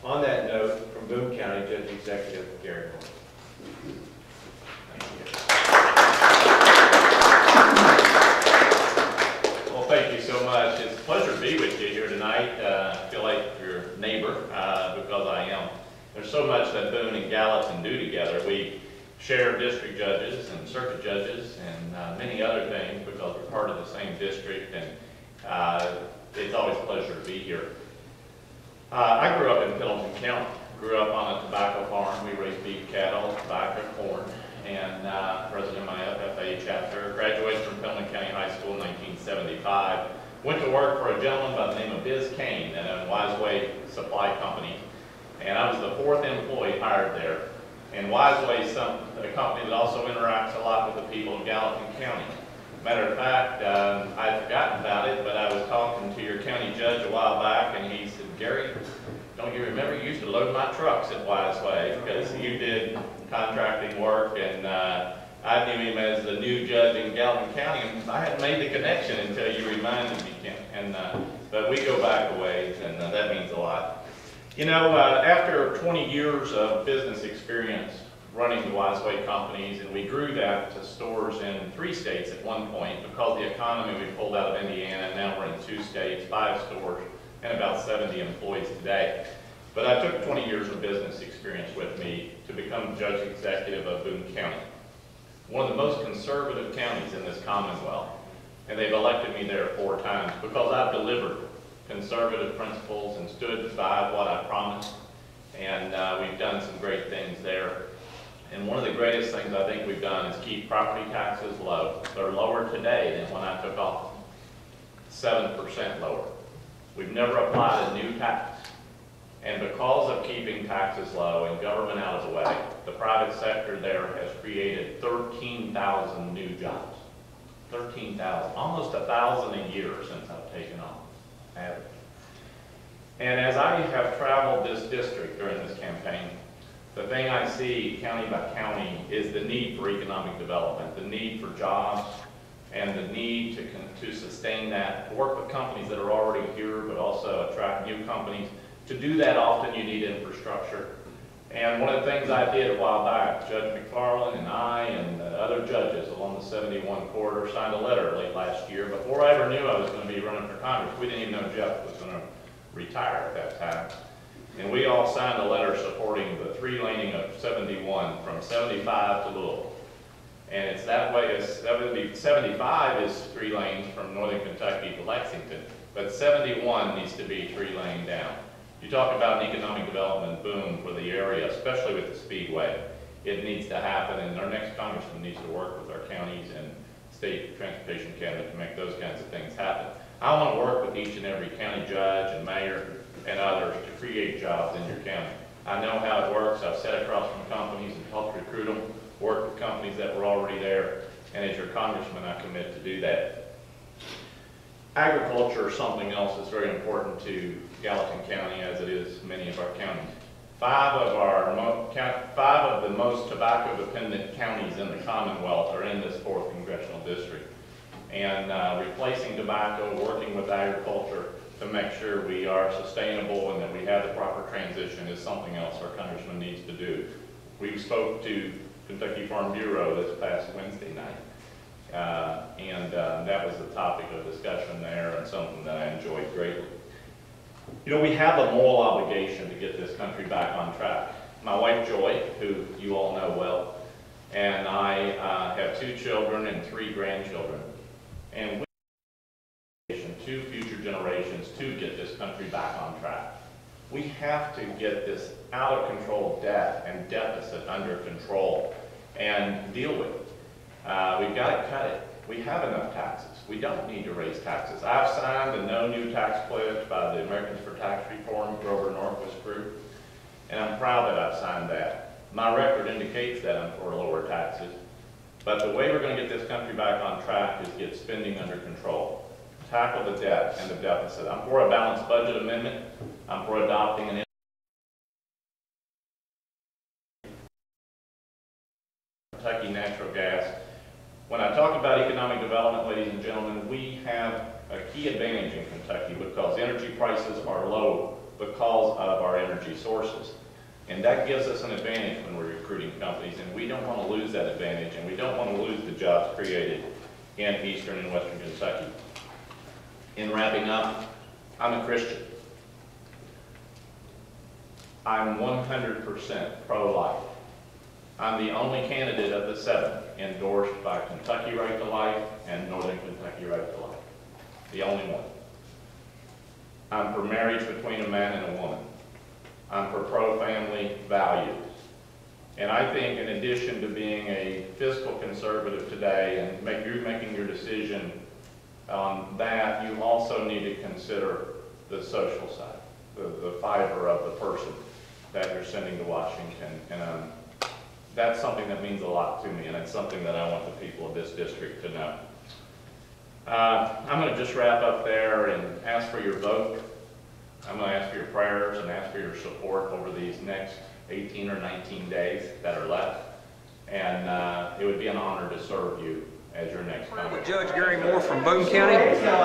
On that note, from Boone County, Judge Executive Gary Moore. Well, thank you so much. It's a pleasure to be with you here tonight. I feel like your neighbor because I am. There's so much that Boone and Gallatin do together. We share district judges and circuit judges and many other things because we're part of the same district, and it's always a pleasure to be here. I grew up in Pendleton County. Grew up on a tobacco farm. We raised beef cattle, tobacco, corn, and president of my FFA chapter. Graduated from Pendleton County High School in 1975. Went to work for a gentleman by the name of Biz Kane at a Wiseway Supply Company, and I was the 4th employee hired there. And Wiseway is a company that also interacts a lot with the people of Gallatin County. Matter of fact, I'd forgotten about it, but I was talking to your county judge a while back, and he said, Gary, don't don't you remember, you used to load my trucks at Wiseway because you did contracting work, and I knew him as the new judge in Gallatin County, and I hadn't made the connection until you reminded me, Kim. But we go back a ways, and that means a lot. You know, after 20 years of business experience running the Wiseway companies, and we grew that to stores in 3 states at one point because the economy, we pulled out of Indiana, and now we're in 2 states, 5 stores, and about 70 employees today. But I took 20 years of business experience with me to become judge executive of Boone County, one of the most conservative counties in this Commonwealth. And they've elected me there 4 times because I've delivered conservative principles and stood by what I promised. And we've done some great things there. And one of the greatest things I think we've done is keep property taxes low. They're lower today than when I took office, 7% lower. We've never applied a new tax. And because of keeping taxes low and government out of the way, the private sector there has created 13,000 new jobs. 13,000, almost 1,000 a year since I've taken office, average. And as I have traveled this district during this campaign, the thing I see county by county is the need for economic development, the need for jobs, and the need to sustain that, work with companies that are already here, but also attract new companies. To do that, often you need infrastructure. And one of the things I did a while back, Judge McFarland and I and other judges along the 71 corridor signed a letter late last year. Before I ever knew I was going to be running for Congress, we didn't even know Jeff was going to retire at that time. And we all signed a letter supporting the 3-laning of 71 from 75 to Louisville. And it's that way, 75 is 3 lanes from northern Kentucky to Lexington, but 71 needs to be 3-lane down. You talk about an economic development boom for the area, especially with the Speedway. It needs to happen, and our next congressman needs to work with our counties and state transportation cabinet to make those kinds of things happen. I want to work with each and every county judge and mayor and others to create jobs in your county. I know how it works. I've sat across from companies and helped recruit them, worked with companies that were already there, and as your congressman, I commit to do that. Agriculture is something else that's very important to Gallatin County, as it is many of our counties. 5 of the most tobacco-dependent counties in the Commonwealth are in this 4th congressional district. And replacing tobacco, working with agriculture to make sure we are sustainable and that we have the proper transition is something else our congressman needs to do. We spoke to Kentucky Farm Bureau this past Wednesday night. That was the topic of discussion there, and something that I enjoyed greatly. You know, we have a moral obligation to get this country back on track. My wife Joy, who you all know well, and I have 2 children and 3 grandchildren. And we have 2 future generations to get this country back on track. We have to get this out of control debt and deficit under control and deal with it. We've got to cut it. We have enough taxes. We don't need to raise taxes. I've signed a no new tax pledge by the Americans for Tax Reform, Grover Norquist group, and I'm proud that I've signed that. My record indicates that I'm for lower taxes, but the way we're going to get this country back on track is get spending under control, tackle the debt and the deficit. I'm for a balanced budget amendment. I'm for adopting an Kentucky natural gas. When I talk about economic development, ladies and gentlemen, we have a key advantage in Kentucky because energy prices are low because of our energy sources. And that gives us an advantage when we're recruiting companies, and we don't want to lose that advantage, and we don't want to lose the jobs created in eastern and western Kentucky. In wrapping up, I'm a Christian. I'm 100% pro-life. I'm the only candidate of the 7 endorsed by Kentucky Right to Life and Northern Kentucky Right to Life. The only one. I'm for marriage between a man and a woman. I'm for pro-family values. And I think in addition to being a fiscal conservative today and you're making your decision on that, you also need to consider the social side, the fiber of the person that you're sending to Washington. And that's something that means a lot to me, and it's something that I want the people of this district to know. I'm going to just wrap up there and ask for your vote. I'm going to ask for your prayers and ask for your support over these next 18 or 19 days that are left. And it would be an honor to serve you as your next congressman. Judge Gary Moore from Boone County.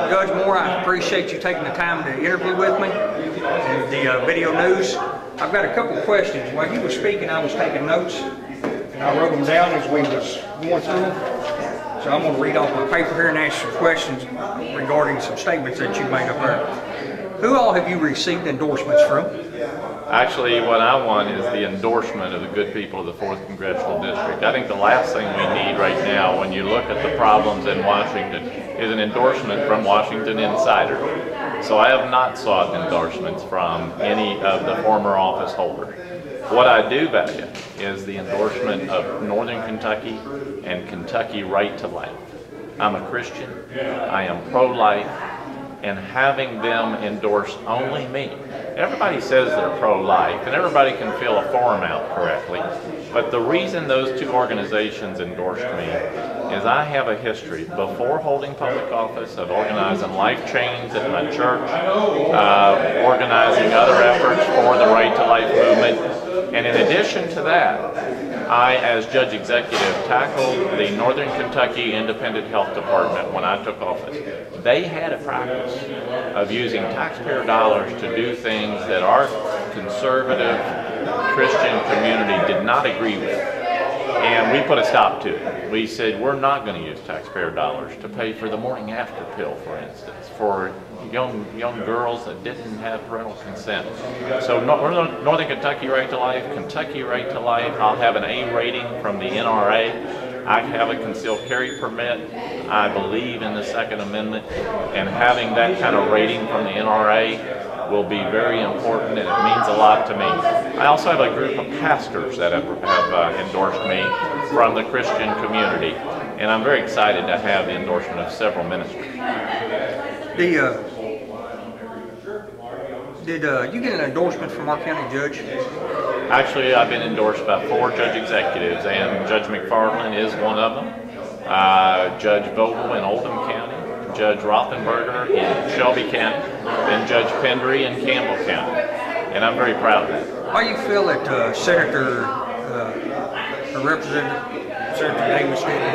Judge Moore, I appreciate you taking the time to interview with me and the video news. I've got a couple questions. While you were speaking, I was taking notes, and I wrote them down as we was going through. So I'm going to read off my paper here and ask some questions regarding some statements that you made up there. Who all have you received endorsements from? Actually, what I want is the endorsement of the good people of the 4th Congressional District. I think the last thing we need right now, when you look at the problems in Washington, is an endorsement from Washington Insider. So I have not sought endorsements from any of the former office holders. What I do value is the endorsement of Northern Kentucky and Kentucky Right to Life. I'm a Christian, I am pro-life, and having them endorse only me. Everybody says they're pro-life, and everybody can fill a form out correctly, but the reason those two organizations endorsed me is I have a history, before holding public office, of organizing life chains at my church, organizing other efforts for the Right to Life movement, and in addition to that, I, as Judge Executive, tackled the Northern Kentucky Independent Health Department when I took office. They had a practice of using taxpayer dollars to do things that our conservative Christian community did not agree with. And we put a stop to it. We said, we're not going to use taxpayer dollars to pay for the morning after pill, for instance, for young girls that didn't have parental consent. So Northern Kentucky Right to Life, Kentucky Right to Life, I'll have an A rating from the NRA. I have a concealed carry permit. I believe in the Second Amendment, and having that kind of rating from the NRA will be very important, and it means a lot to me. I also have a group of pastors that have endorsed me from the Christian community, and I'm very excited to have the endorsement of several ministers. Did you get an endorsement from our county judge? Actually, I've been endorsed by 4 judge executives, and Judge McFarland is one of them. Judge Vogel in Oldham County, Judge Rothenberger in Shelby County, and Judge Pendry in Campbell County. And I'm very proud of that. How do you feel that Senator Representative Senator Davis didn't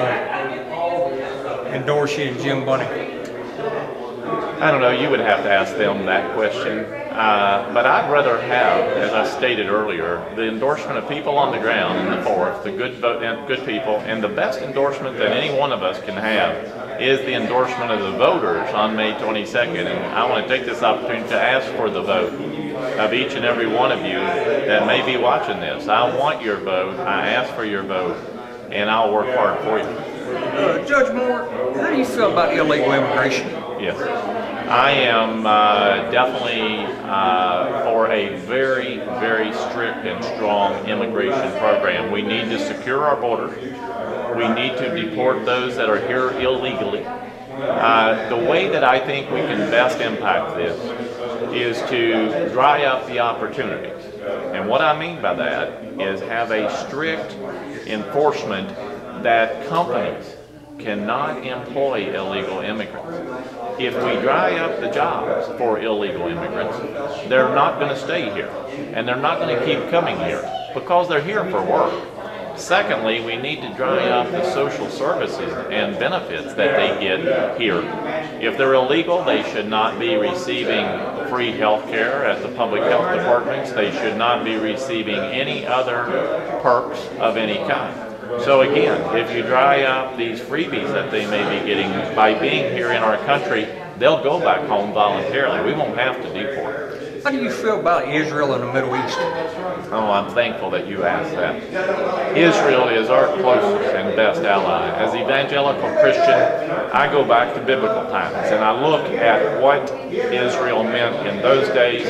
endorse you and Jim Bunning? I don't know, you would have to ask them that question. But I'd rather have, as I stated earlier, the endorsement of people on the ground in the 4th, the good people, and the best endorsement that any one of us can have is the endorsement of the voters on May 22nd. And I want to take this opportunity to ask for the vote of each and every one of you that may be watching this. I want your vote, I ask for your vote, and I'll work hard for you. Judge Moore, how do you feel about illegal immigration? Yes. I am definitely for a very, very strict and strong immigration program. We need to secure our borders. We need to deport those that are here illegally. The way that I think we can best impact this is to dry up the opportunities. And what I mean by that is have a strict enforcement that companies cannot employ illegal immigrants. If we dry up the jobs for illegal immigrants, they're not going to stay here, and they're not going to keep coming here because they're here for work. Secondly, we need to dry up the social services and benefits that they get here. If they're illegal, they should not be receiving free health care at the public health departments. They should not be receiving any other perks of any kind. So again, if you dry up these freebies that they may be getting by being here in our country, they'll go back home voluntarily. We won't have to deport. How do you feel about Israel and the Middle East? Oh, I'm thankful that you asked that. Israel is our closest and best ally. As evangelical Christian, I go back to biblical times and I look at what Israel meant in those days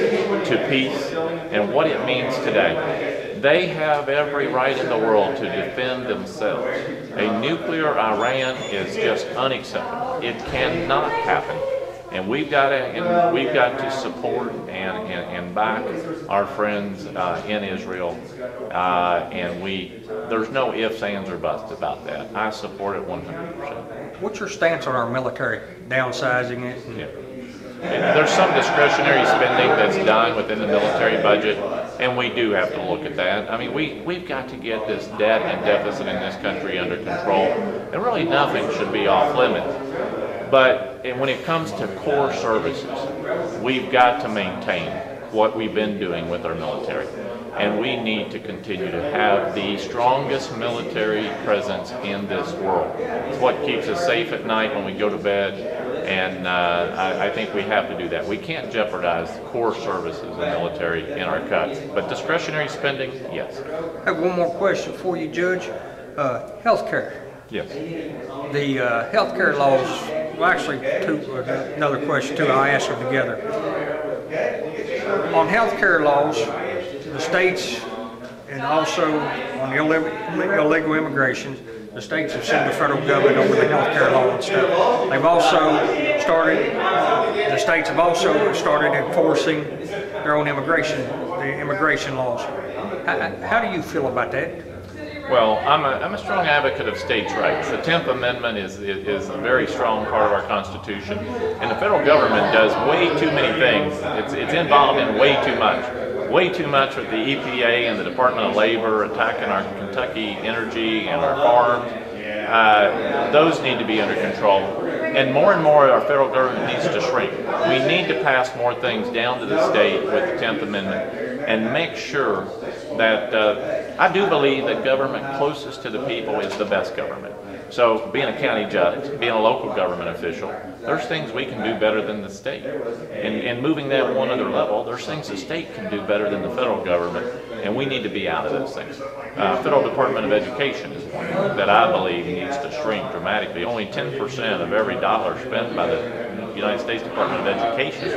to peace and what it means today. They have every right in the world to defend themselves. A nuclear Iran is just unacceptable. It cannot happen. And we've got to support and back our friends in Israel. And there's no ifs, ands, or buts about that. I support it 100%. what's your stance on our military, downsizing it? And There's some discretionary spending that's done within the military budget, and we do have to look at that. I mean, we've got to get this debt and deficit in this country under control, and really nothing should be off limits. But when it comes to core services, we've got to maintain what we've been doing with our military. And we need to continue to have the strongest military presence in this world. It's what keeps us safe at night when we go to bed, and I think we have to do that. We can't jeopardize core services in the military in our cuts, but discretionary spending, yes. I have one more question for you, Judge. Health care. Yes. The health care laws, well actually, another question too, I'll ask them together. On health care laws, the states, and also on illegal immigration, the states have sued the federal government over the health care law and stuff. They've also the states have also started enforcing their own the immigration laws. How do you feel about that? Well, I'm a strong advocate of states' rights. The 10th Amendment is a very strong part of our Constitution, and the federal government does way too many things. It's involved in way too much. Way too much with the EPA and the Department of Labor attacking our Kentucky energy and our farms. Those need to be under control. And more our federal government needs to shrink. We need to pass more things down to the state with the 10th Amendment and make sure that I do believe that government closest to the people is the best government. So being a county judge, being a local government official, there's things we can do better than the state. And moving that one other level, there's things the state can do better than the federal government, and we need to be out of those things. Federal Department of Education is one that I believe needs to shrink dramatically. Only 10% of every dollar spent by the United States Department of Education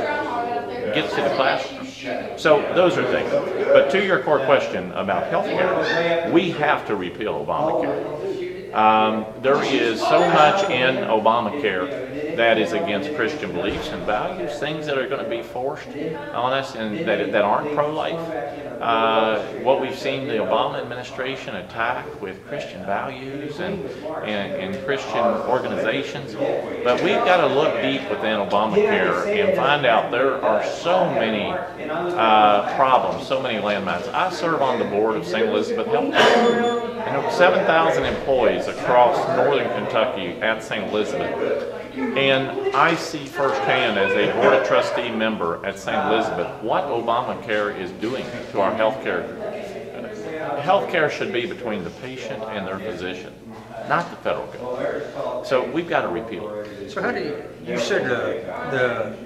gets to the classroom. So those are things. But to your core question about health care, we have to repeal Obamacare. There is so much in Obamacare that is against Christian beliefs and values, things that are going to be forced on us and that aren't pro-life. What we've seen the Obama administration attack with Christian values and Christian organizations. But we've got to look deep within Obamacare and find out there are so many problems, so many landmines. I serve on the board of St. Elizabeth Health Care. And there were 7,000 employees across northern Kentucky at St. Elizabeth. And I see firsthand as a Board of Trustee member at St. Elizabeth what Obamacare is doing to our health care. Health care should be between the patient and their physician, not the federal government. So we've got to repeal it. So how do you said the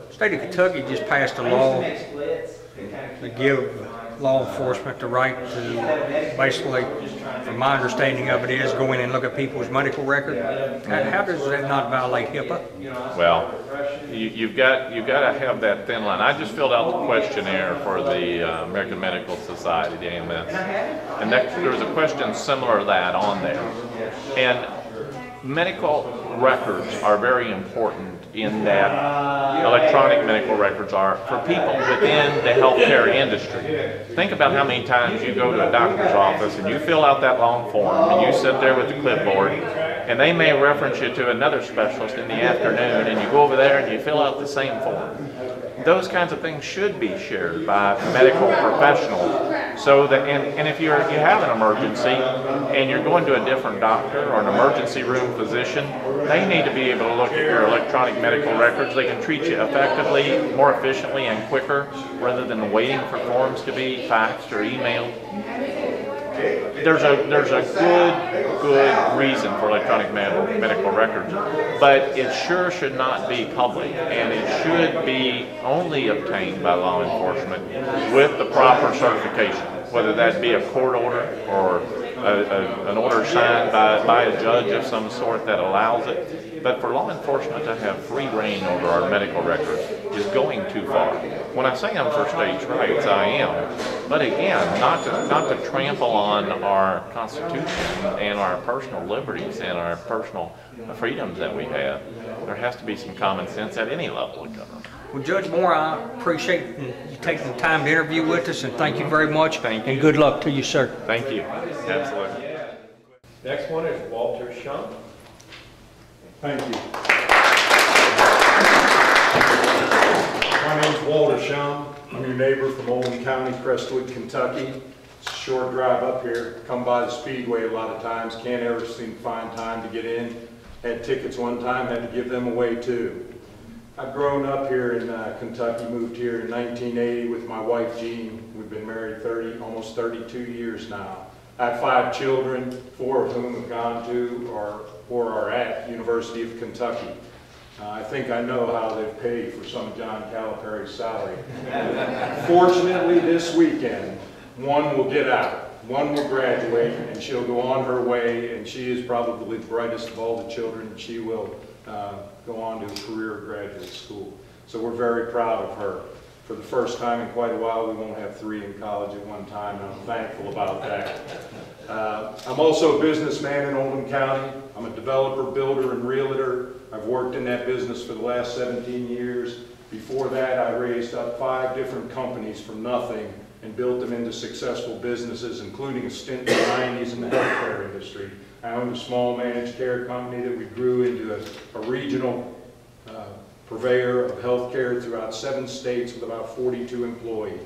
state of Kentucky just passed a law to give law enforcement the right to basically, from my understanding of it, is go in and look at people's medical record. How does that not violate HIPAA? Well, you've got to have that thin line. I just filled out the questionnaire for the American Medical Society, the AMS, and there was a question similar to that on there. And medical records are very important in that electronic medical records are for people within the healthcare industry. Think about how many times you go to a doctor's office and you fill out that long form and you sit there with the clipboard and they may reference you to another specialist in the afternoon and you go over there and you fill out the same form. Those kinds of things should be shared by medical professionals so that, and if you have an emergency and you're going to a different doctor or an emergency room physician, they need to be able to look at your electronic medical records. They can treat you effectively, more efficiently, and quicker rather than waiting for forms to be faxed or emailed. There's a good reason for electronic medical records, but it sure should not be public, and it should be only obtained by law enforcement with the proper certification, whether that be a court order or an order signed by a judge of some sort that allows it. But for law enforcement to have free reign over our medical records is going too far. When I say I'm for states' rights, I am. But again, not to trample on our Constitution and our personal liberties and our personal freedoms that we have. There has to be some common sense at any level of government. Well, Judge Moore, I appreciate you taking the time to interview with us, and thank you very much. Thank you. And good luck to you, sir. Thank you. Absolutely. Next one is Walter Shunk. Thank you. My name's Walter Shum. I'm your neighbor from Oldham County, Crestwood, Kentucky. It's a short drive up here. Come by the Speedway a lot of times. Can't ever seem to find time to get in. Had tickets one time, had to give them away too. I've grown up here in Kentucky, moved here in 1980 with my wife Jean. We've been married almost 32 years now. I have 5 children, 4 of whom have gone to or are at University of Kentucky. I think I know how they've paid for some of John Calipari's salary. Fortunately, this weekend, one will get out. One will graduate, and she'll go on her way, and she is probably the brightest of all the children, and she will go on to a career graduate school. So we're very proud of her. For the first time in quite a while, we won't have 3 in college at one time, and I'm thankful about that. I'm also a businessman in Oldham County. I'm a developer, builder, and realtor. I've worked in that business for the last 17 years. Before that, I raised up 5 different companies from nothing and built them into successful businesses, including a stint in the 90s in the healthcare industry. I owned a small managed care company that we grew into a regional purveyor of healthcare throughout 7 states with about 42 employees.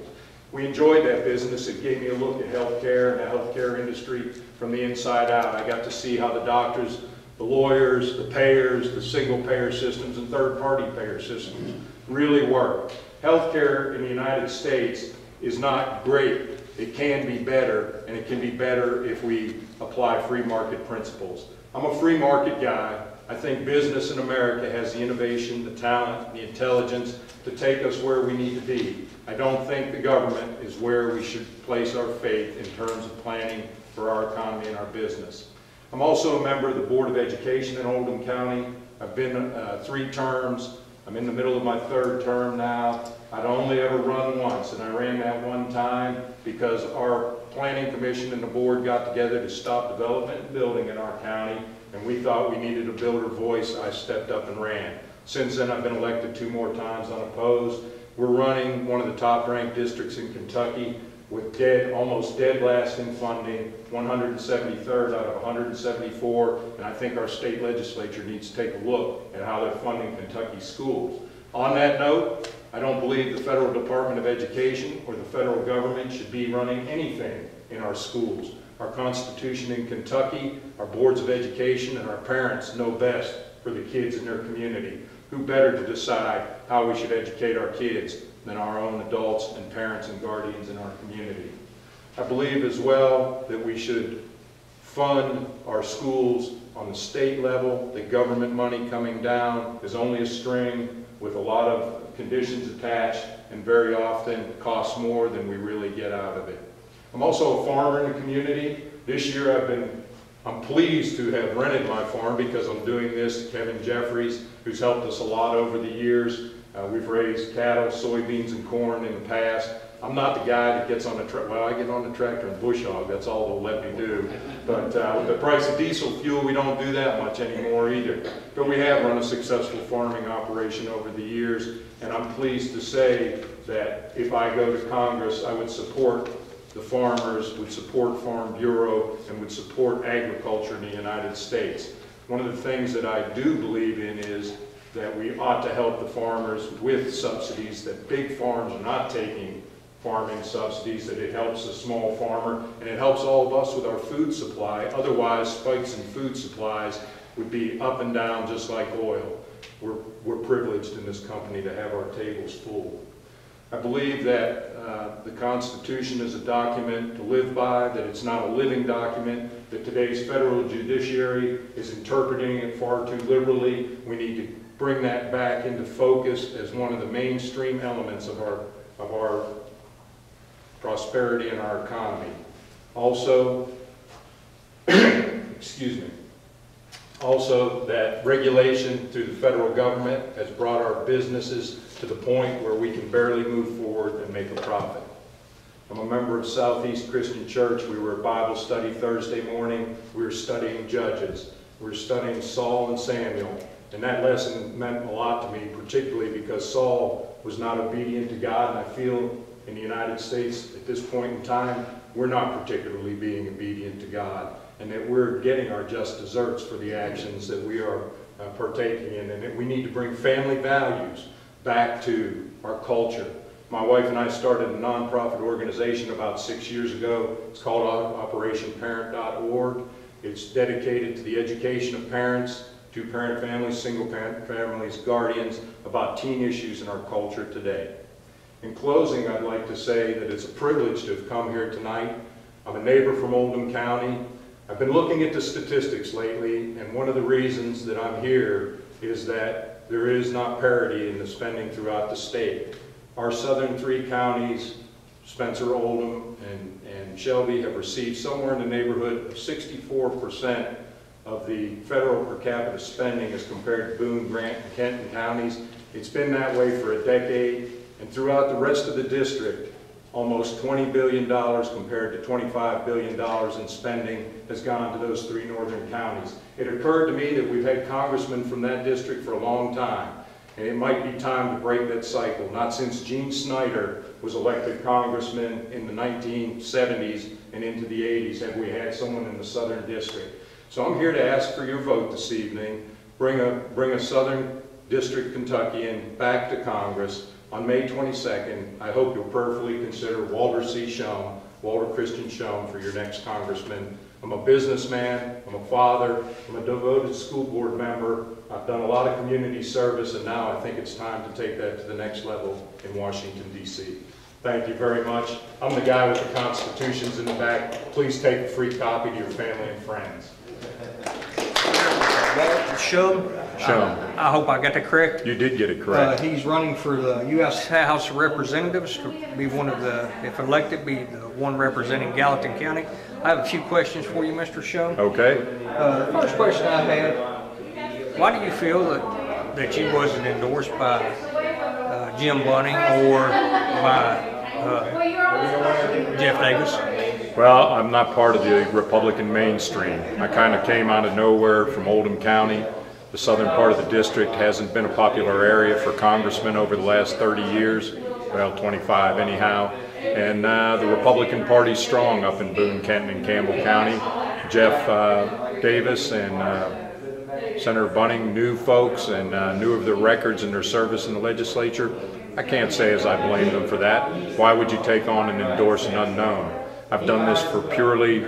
We enjoyed that business. It gave me a look at healthcare and the healthcare industry from the inside out. I got to see how the doctors, the lawyers, the payers, the single payer systems, and third-party payer systems really work. Healthcare in the United States is not great. It can be better, and it can be better if we apply free market principles. I'm a free market guy. I think business in America has the innovation, the talent, the intelligence to take us where we need to be. I don't think the government is where we should place our faith in terms of planning for our economy and our business. I'm also a member of the Board of Education in Oldham County. I've been 3 terms. I'm in the middle of my 3rd term now. I'd only ever run once, and I ran that one time because our planning commission and the board got together to stop development and building in our county, and we thought we needed a builder voice. I stepped up and ran. Since then, I've been elected 2 more times unopposed. We're running one of the top-ranked districts in Kentucky with almost dead last in funding, 173rd out of 174, and I think our state legislature needs to take a look at how they're funding Kentucky schools. On that note, I don't believe the Federal Department of Education or the federal government should be running anything in our schools. Our Constitution in Kentucky, our boards of education, and our parents know best for the kids in their community. Who better to decide how we should educate our kids than our own adults and parents and guardians in our community? I believe as well that we should fund our schools on the state level. The government money coming down is only a string with a lot of conditions attached, and very often costs more than we really get out of it. I'm also a farmer in the community. This year I'm pleased to have rented my farm because I'm doing this to Kevin Jeffries, who's helped us a lot over the years. We've raised cattle, soybeans, and corn in the past. I'm not the guy that gets on the tractor. Well, I get on the tractor and bush hog. That's all they'll let me do. But with the price of diesel fuel, we don't do that much anymore either. But we have run a successful farming operation over the years, and I'm pleased to say that if I go to Congress, I would support the farmers, would support Farm Bureau, and would support agriculture in the United States. One of the things that I do believe in is that we ought to help the farmers with subsidies, that big farms are not taking farming subsidies, that it helps the small farmer, and it helps all of us with our food supply. Otherwise, spikes in food supplies would be up and down just like oil. We're privileged in this company to have our tables full. I believe that the Constitution is a document to live by, that it's not a living document, that today's federal judiciary is interpreting it far too liberally. We need to bring that back into focus as one of the mainstream elements of our prosperity and our economy. Also, excuse me, also that regulation through the federal government has brought our businesses to the point where we can barely move forward and make a profit. I'm a member of Southeast Christian Church. We were at Bible study Thursday morning. We were studying Judges. We were studying Saul and Samuel. And that lesson meant a lot to me, particularly because Saul was not obedient to God, and I feel in the United States at this point in time, we're not particularly being obedient to God, and that we're getting our just deserts for the actions that we are partaking in, and we need to bring family values back to our culture. My wife and I started a nonprofit organization about 6 years ago. It's called OperationParent.org. It's dedicated to the education of parents, two-parent families, single-parent families, guardians, about teen issues in our culture today. In closing, I'd like to say that it's a privilege to have come here tonight. I'm a neighbor from Oldham County. I've been looking at the statistics lately, and one of the reasons that I'm here is that there is not parity in the spending throughout the state. Our southern 3 counties, Spencer, Oldham, and Shelby, have received somewhere in the neighborhood of 64% of the federal per capita spending as compared to Boone, Grant, and Kenton counties. It's been that way for a decade, and throughout the rest of the district, almost $20 billion compared to $25 billion in spending has gone to those 3 northern counties. It occurred to me that we've had congressmen from that district for a long time, and it might be time to break that cycle. Not since Gene Snyder was elected congressman in the 1970s and into the 80s have we had someone in the southern district. So I'm here to ask for your vote this evening. Bring a southern district Kentuckian back to Congress on May 22nd. I hope you'll prayerfully consider Walter C. Shum, Walter Christian Shum, for your next congressman. I'm a businessman, I'm a father, I'm a devoted school board member. I've done a lot of community service, and now I think it's time to take that to the next level in Washington, D.C. Thank you very much. I'm the guy with the constitutions in the back. Please take a free copy to your family and friends. Shum? Shum. I hope I got that correct. You did get it correct. He's running for the U.S. House of Representatives to be one of the, if elected, be the one representing Gallatin County. I have a few questions for you, Mr. Shum. Okay. The first question I had, why do you feel that you wasn't endorsed by Jim Bunning or by Jeff Davis? Well, I'm not part of the Republican mainstream. I kind of came out of nowhere from Oldham County. The southern part of the district hasn't been a popular area for congressmen over the last 30 years. Well, 25 anyhow. And the Republican Party's strong up in Boone, Kenton, and Campbell County. Jeff Davis and Senator Bunning knew folks and knew of their records and their service in the legislature. I can't say as I blame them for that. Why would you take on and endorse an unknown? I've done this for purely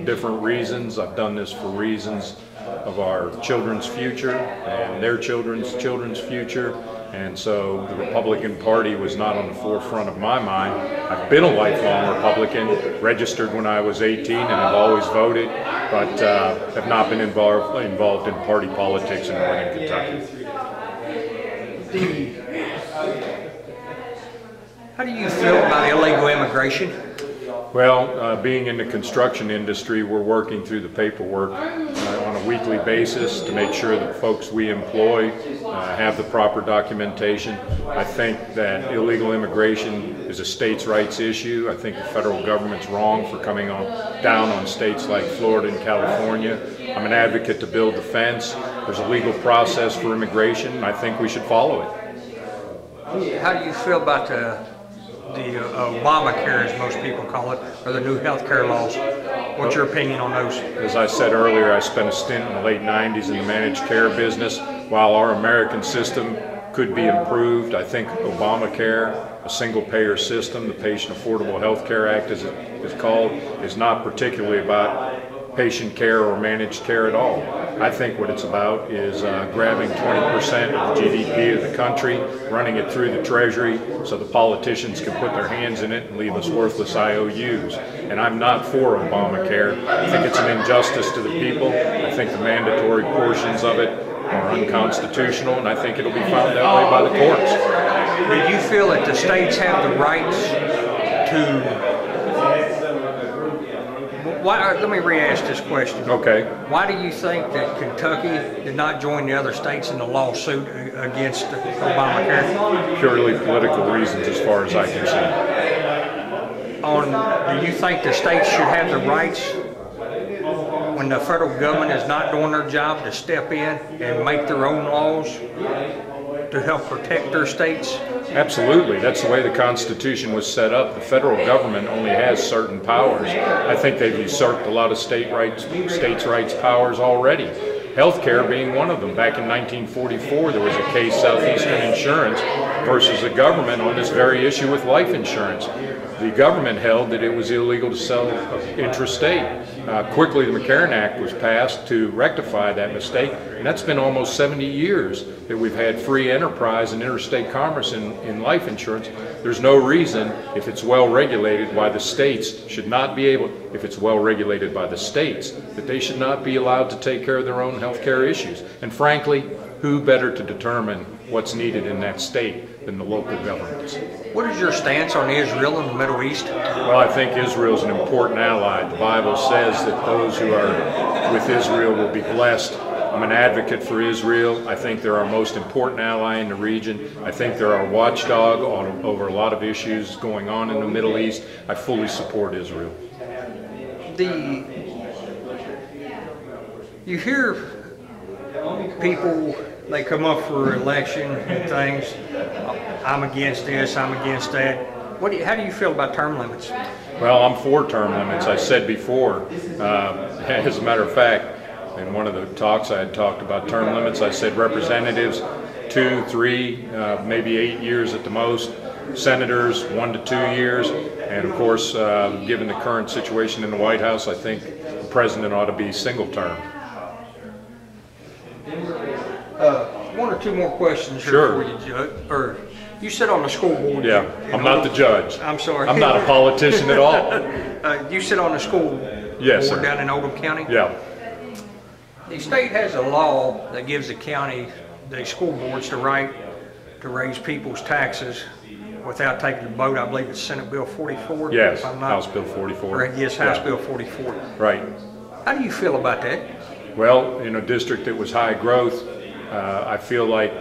different reasons. I've done this for reasons of our children's future and their children's future. And so the Republican Party was not on the forefront of my mind. I've been a lifelong Republican, registered when I was 18, and I've always voted, but have not been involved in party politics in northern Kentucky. How do you feel about illegal immigration? Well, being in the construction industry, we're working through the paperwork on a weekly basis to make sure that folks we employ have the proper documentation. I think that illegal immigration is a states' rights issue. I think the federal government's wrong for coming down on states like Florida and California. I'm an advocate to build the fence. There's a legal process for immigration, and I think we should follow it. How do you feel about the Obamacare, as most people call it, or the new health care laws? What's your opinion on those? As I said earlier, I spent a stint in the late 90s in the managed care business. While our American system could be improved, I think Obamacare, a single-payer system, the Patient Affordable Health Care Act as it is called, is not particularly about patient care or managed care at all. I think what it's about is grabbing 20% of the GDP of the country, running it through the Treasury so the politicians can put their hands in it and leave us worthless IOUs. And I'm not for Obamacare. I think it's an injustice to the people. I think the mandatory portions of it are unconstitutional, and I think it'll be found that way by the courts. Do you feel that the states have the rights to... let me re-ask this question. Okay. Why do you think that Kentucky did not join the other states in the lawsuit against Obamacare? Purely political reasons as far as I can see. Do you think the states should have the rights when the federal government is not doing their job to step in and make their own laws to help protect their states? Absolutely. That's the way the Constitution was set up. The federal government only has certain powers. I think they've usurped a lot of states' rights powers already. healthcare being one of them. Back in 1944, there was a case, Southeastern Insurance versus the government, on this very issue with life insurance. The government held that it was illegal to sell intrastate. Quickly, the McCarran Act was passed to rectify that mistake, and that's been almost 70 years that we've had free enterprise and interstate commerce in life insurance. There's no reason, if it's well regulated, why the states should not be able, if it's well regulated by the states, that they should not be allowed to take care of their own health care issues. And frankly, who better to determine what's needed in that state than the local governments? What is your stance on Israel and the Middle East? Well, I think Israel is an important ally. The Bible says that those who are with Israel will be blessed. I'm an advocate for Israel. I think they're our most important ally in the region. I think they're our watchdog over a lot of issues going on in the Middle East. I fully support Israel. You hear people, they come up for election and things, I'm against this, I'm against that. How do you feel about term limits? Well, I'm for term limits. I said before, as a matter of fact, in one of the talks I had talked about term limits, I said representatives 2, 3, maybe 8 years at the most, senators 1 to 2 years, and of course, given the current situation in the White House, I think the president ought to be single term. One or two more questions here Sure. for you, Judge. You sit on the school board. Yeah, I'm not the judge. I'm sorry. I'm not a politician at all. You sit on the school Yes, board sir. down in Oldham County? Yeah. The state has a law that gives the county, the school boards, the right to raise people's taxes without taking the vote. I believe it's Senate Bill 44. Yes, if I'm not, House Bill 44. Or, yes, House Yeah. Bill 44. Right. How do you feel about that? Well, in a district that was high growth, I feel like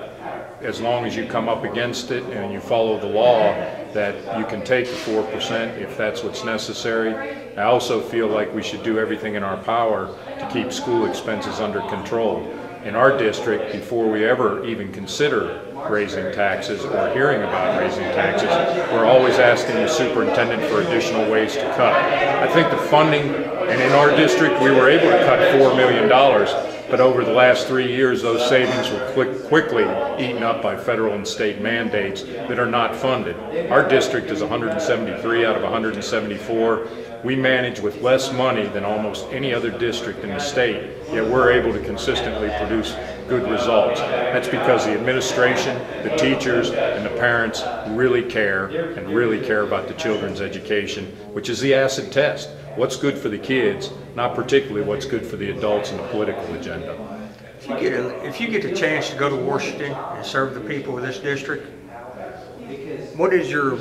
as long as you come up against it and you follow the law, that you can take the 4% if that's what's necessary. I also feel like we should do everything in our power to keep school expenses under control. In our district, before we ever even consider raising taxes or hearing about raising taxes, we're always asking the superintendent for additional ways to cut. I think the funding, and in our district, we were able to cut $4 million, but over the last 3 years, those savings were quickly eaten up by federal and state mandates that are not funded. Our district is 173 out of 174. We manage with less money than almost any other district in the state, yet we're able to consistently produce good results. That's because the administration, the teachers, and the parents really care and really care about the children's education, which is the acid test. What's good for the kids, not particularly what's good for the adults and the political agenda. If you get a chance to go to Washington and serve the people of this district, what is your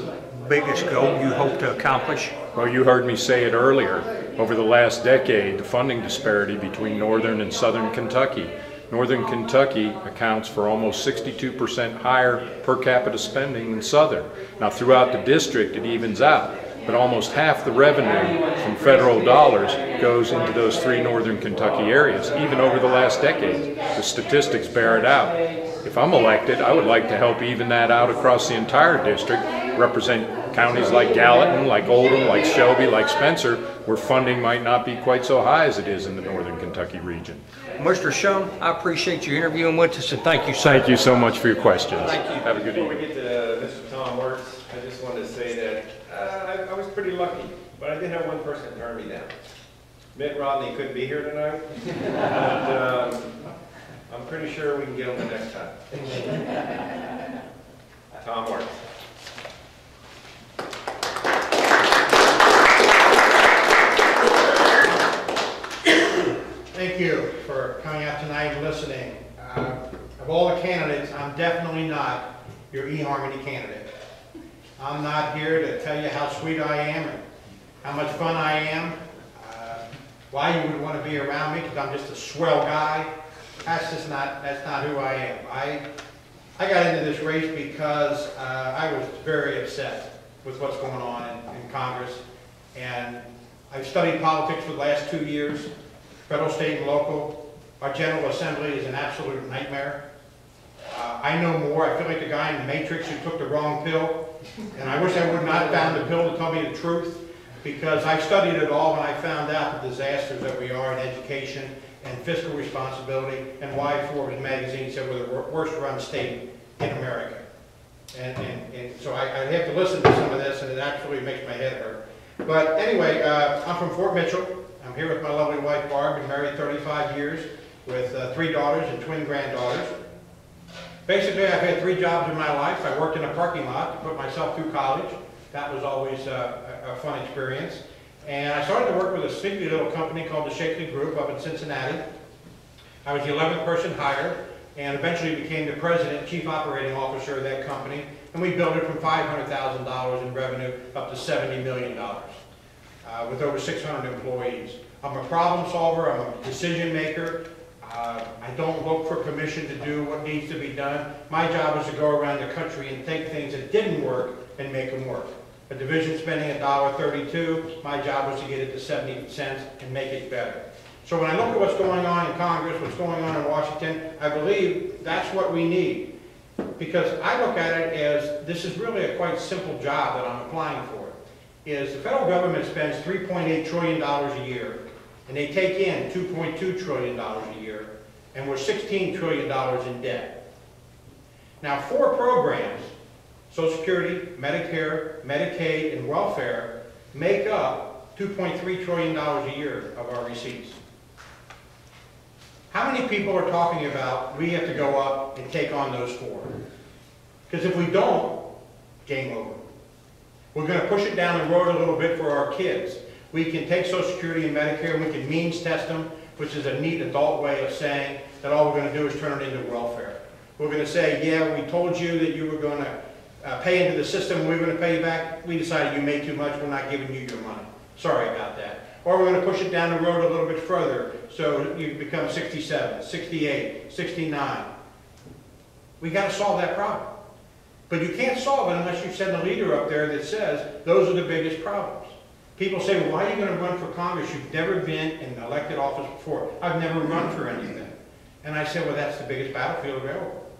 biggest goal you hope to accomplish? Well, you heard me say it earlier. Over the last decade, the funding disparity between northern and southern Kentucky. Northern Kentucky accounts for almost 62% higher per capita spending than southern. Now, throughout the district, it evens out, but almost half the revenue from federal dollars goes into those 3 northern Kentucky areas, even over the last decade. The statistics bear it out. If I'm elected, I would like to help even that out across the entire district, represent counties like Gallatin, like Oldham, like Shelby, like Spencer, where funding might not be quite so high as it is in the northern Kentucky region. Mr. Shum, I appreciate you interviewing with us, and thank you, sir. Thank you so much for your questions. Thank you. Have a good Before we evening. get to Mr. Tom Works, I just wanted to say that I was pretty lucky, but I did have one person turn me down. Mitt Romney couldn't be here tonight, and I'm pretty sure we can get him the next time. Tom Works. Thank you for coming out tonight and listening. Of all the candidates, I'm definitely not your eHarmony candidate. I'm not here to tell you how sweet I am and how much fun I am, why you would want to be around me because I'm just a swell guy. That's not who I am. I got into this race because I was very upset with what's going on in Congress, and I've studied politics for the last 2 years. Federal, state, and local. Our General Assembly is an absolute nightmare. I know more. I feel like the guy in the Matrix who took the wrong pill, and I wish I would not have found the pill to tell me the truth, because I studied it all when I found out the disasters that we are in education and fiscal responsibility, and why Forbes magazine said we're the worst run state in America. And so I have to listen to some of this, and it absolutely makes my head hurt. But anyway, I'm from Fort Mitchell. I'm here with my lovely wife, Barb. Been married 35 years with 3 daughters and twin granddaughters. Basically, I've had 3 jobs in my life. I worked in a parking lot to put myself through college. That was always a fun experience. And I started to work with a sleepy little company called the Shakely Group up in Cincinnati. I was the 11th person hired, and eventually became the president, chief operating officer of that company. And we built it from $500,000 in revenue up to $70 million with over 600 employees. I'm a problem solver, I'm a decision maker. I don't look for permission to do what needs to be done. My job is to go around the country and take things that didn't work and make them work. A division spending $1.32, my job was to get it to 70 cents and make it better. So when I look at what's going on in Congress, what's going on in Washington, I believe that's what we need. Because I look at it as this is really a quite simple job that I'm applying for. Is the federal government spends $3.8 trillion a year, and they take in $2.2 trillion a year, and we're $16 trillion in debt. Now 4 programs, Social Security, Medicare, Medicaid, and welfare, make up $2.3 trillion a year of our receipts. How many people are talking about we have to go up and take on those 4? Because if we don't, game over. We're going to push it down the road a little bit for our kids. We can take Social Security and Medicare and we can means test them, which is a neat adult way of saying that all we're going to do is turn it into welfare. We're going to say, yeah, we told you that you were going to pay into the system, we were going to pay you back. We decided you made too much, we're not giving you your money. Sorry about that. Or we're going to push it down the road a little bit further, so you become 67, 68, 69. We got to solve that problem. But you can't solve it unless you send a leader up there that says those are the biggest problems. People say, well, why are you going to run for Congress? You've never been in elected office before. I've never run for anything. And I said, well, that's the biggest battlefield available.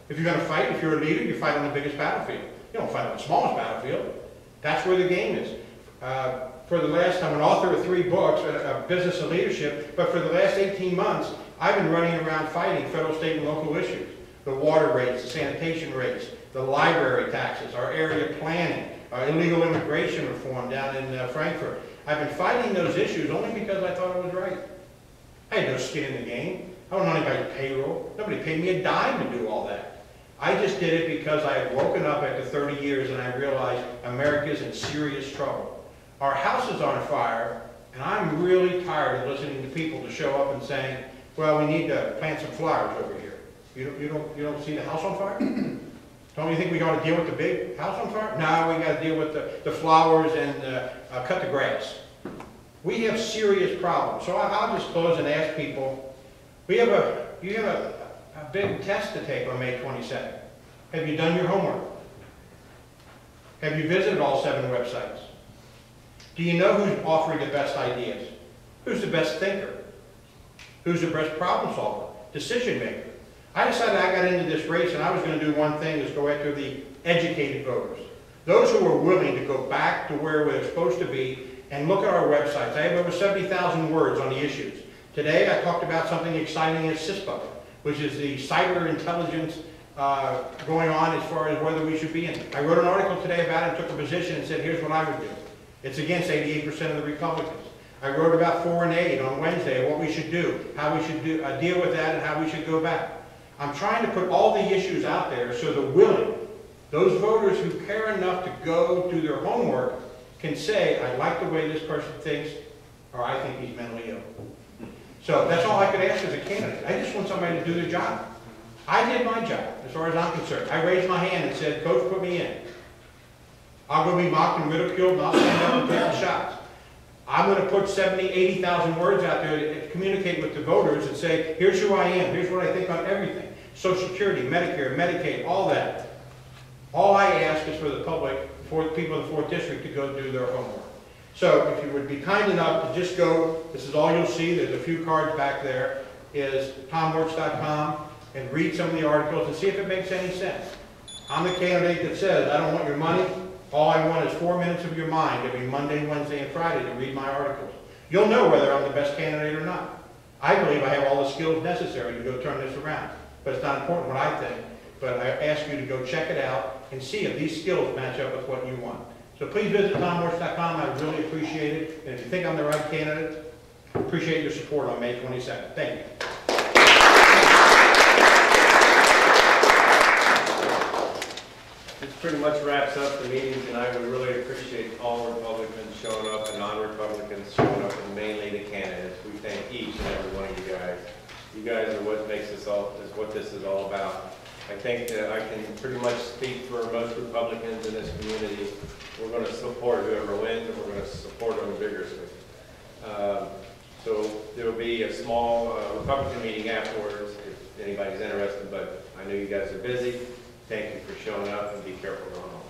If you're going to fight, if you're a leader, you fight on the biggest battlefield. You don't fight on the smallest battlefield. That's where the game is. For the last, I'm an author of 3 books, Business and Leadership, but for the last 18 months, I've been running around fighting federal, state, and local issues. The water rates, the sanitation rates, the library taxes, our area planning, illegal immigration reform down in Frankfurt. I've been fighting those issues only because I thought it was right. I had no skin in the game. I don't know anybody's payroll. Nobody paid me a dime to do all that. I just did it because I had woken up after 30 years and I realized America's in serious trouble. Our house is on fire, and I'm really tired of listening to people to show up and saying, well, we need to plant some flowers over here. You don't see the house on fire? Don't you think we ought to deal with the big house on fire? No, we got to deal with the flowers and cut the grass. We have serious problems. So I'll just close and ask people, you have a big test to take on May 22nd. Have you done your homework? Have you visited all 7 websites? Do you know who's offering the best ideas? Who's the best thinker? Who's the best problem solver? Decision maker? I decided I got into this race and I was going to do one thing, is go after the educated voters. Those who are willing to go back to where we're supposed to be and look at our websites. I have over 70,000 words on the issues. Today I talked about something exciting as CISPA, which is the cyber intelligence going on as far as whether we should be in. I wrote an article today about it and took a position and said, here's what I would do. It's against 88% of the Republicans. I wrote about foreign aid on Wednesday, what we should do, how we should deal with that, and how we should go back. I'm trying to put all the issues out there so the willing, those voters who care enough to go do their homework, can say, I like the way this person thinks, or I think he's mentally ill. So that's all I could ask as a candidate. I just want somebody to do their job. I did my job, as far as I'm concerned. I raised my hand and said, Coach, put me in. I'll go be mocked and ridiculed, and I'll stand up and take the shots. I'm going to put 70, 80,000 words out there to communicate with the voters and say, here's who I am, here's what I think on everything. Social Security, Medicare, Medicaid, all that. All I ask is for the public, for the people of the 4th District to go do their homework. So if you would be kind enough to just go, this is all you'll see, there's a few cards back there, is tomworks.com, and read some of the articles and see if it makes any sense. I'm the candidate that says, I don't want your money. All I want is 4 minutes of your mind every Monday, Wednesday, and Friday to read my articles. You'll know whether I'm the best candidate or not. I believe I have all the skills necessary to go turn this around, but it's not important what I think. But I ask you to go check it out and see if these skills match up with what you want. So please visit TomWorks.com. I really appreciate it. And if you think I'm the right candidate, appreciate your support on May 22nd. Thank you. This pretty much wraps up the meeting tonight. We really appreciate all Republicans showing up and non-Republicans showing up, and mainly the candidates. We thank each and every one of you guys. You guys are what makes this all, is what this is all about. I think that I can pretty much speak for most Republicans in this community. We're going to support whoever wins, and we're going to support them vigorously. So there will be a small Republican meeting afterwards if anybody's interested, but I know you guys are busy. Thank you for showing up, and be careful going home.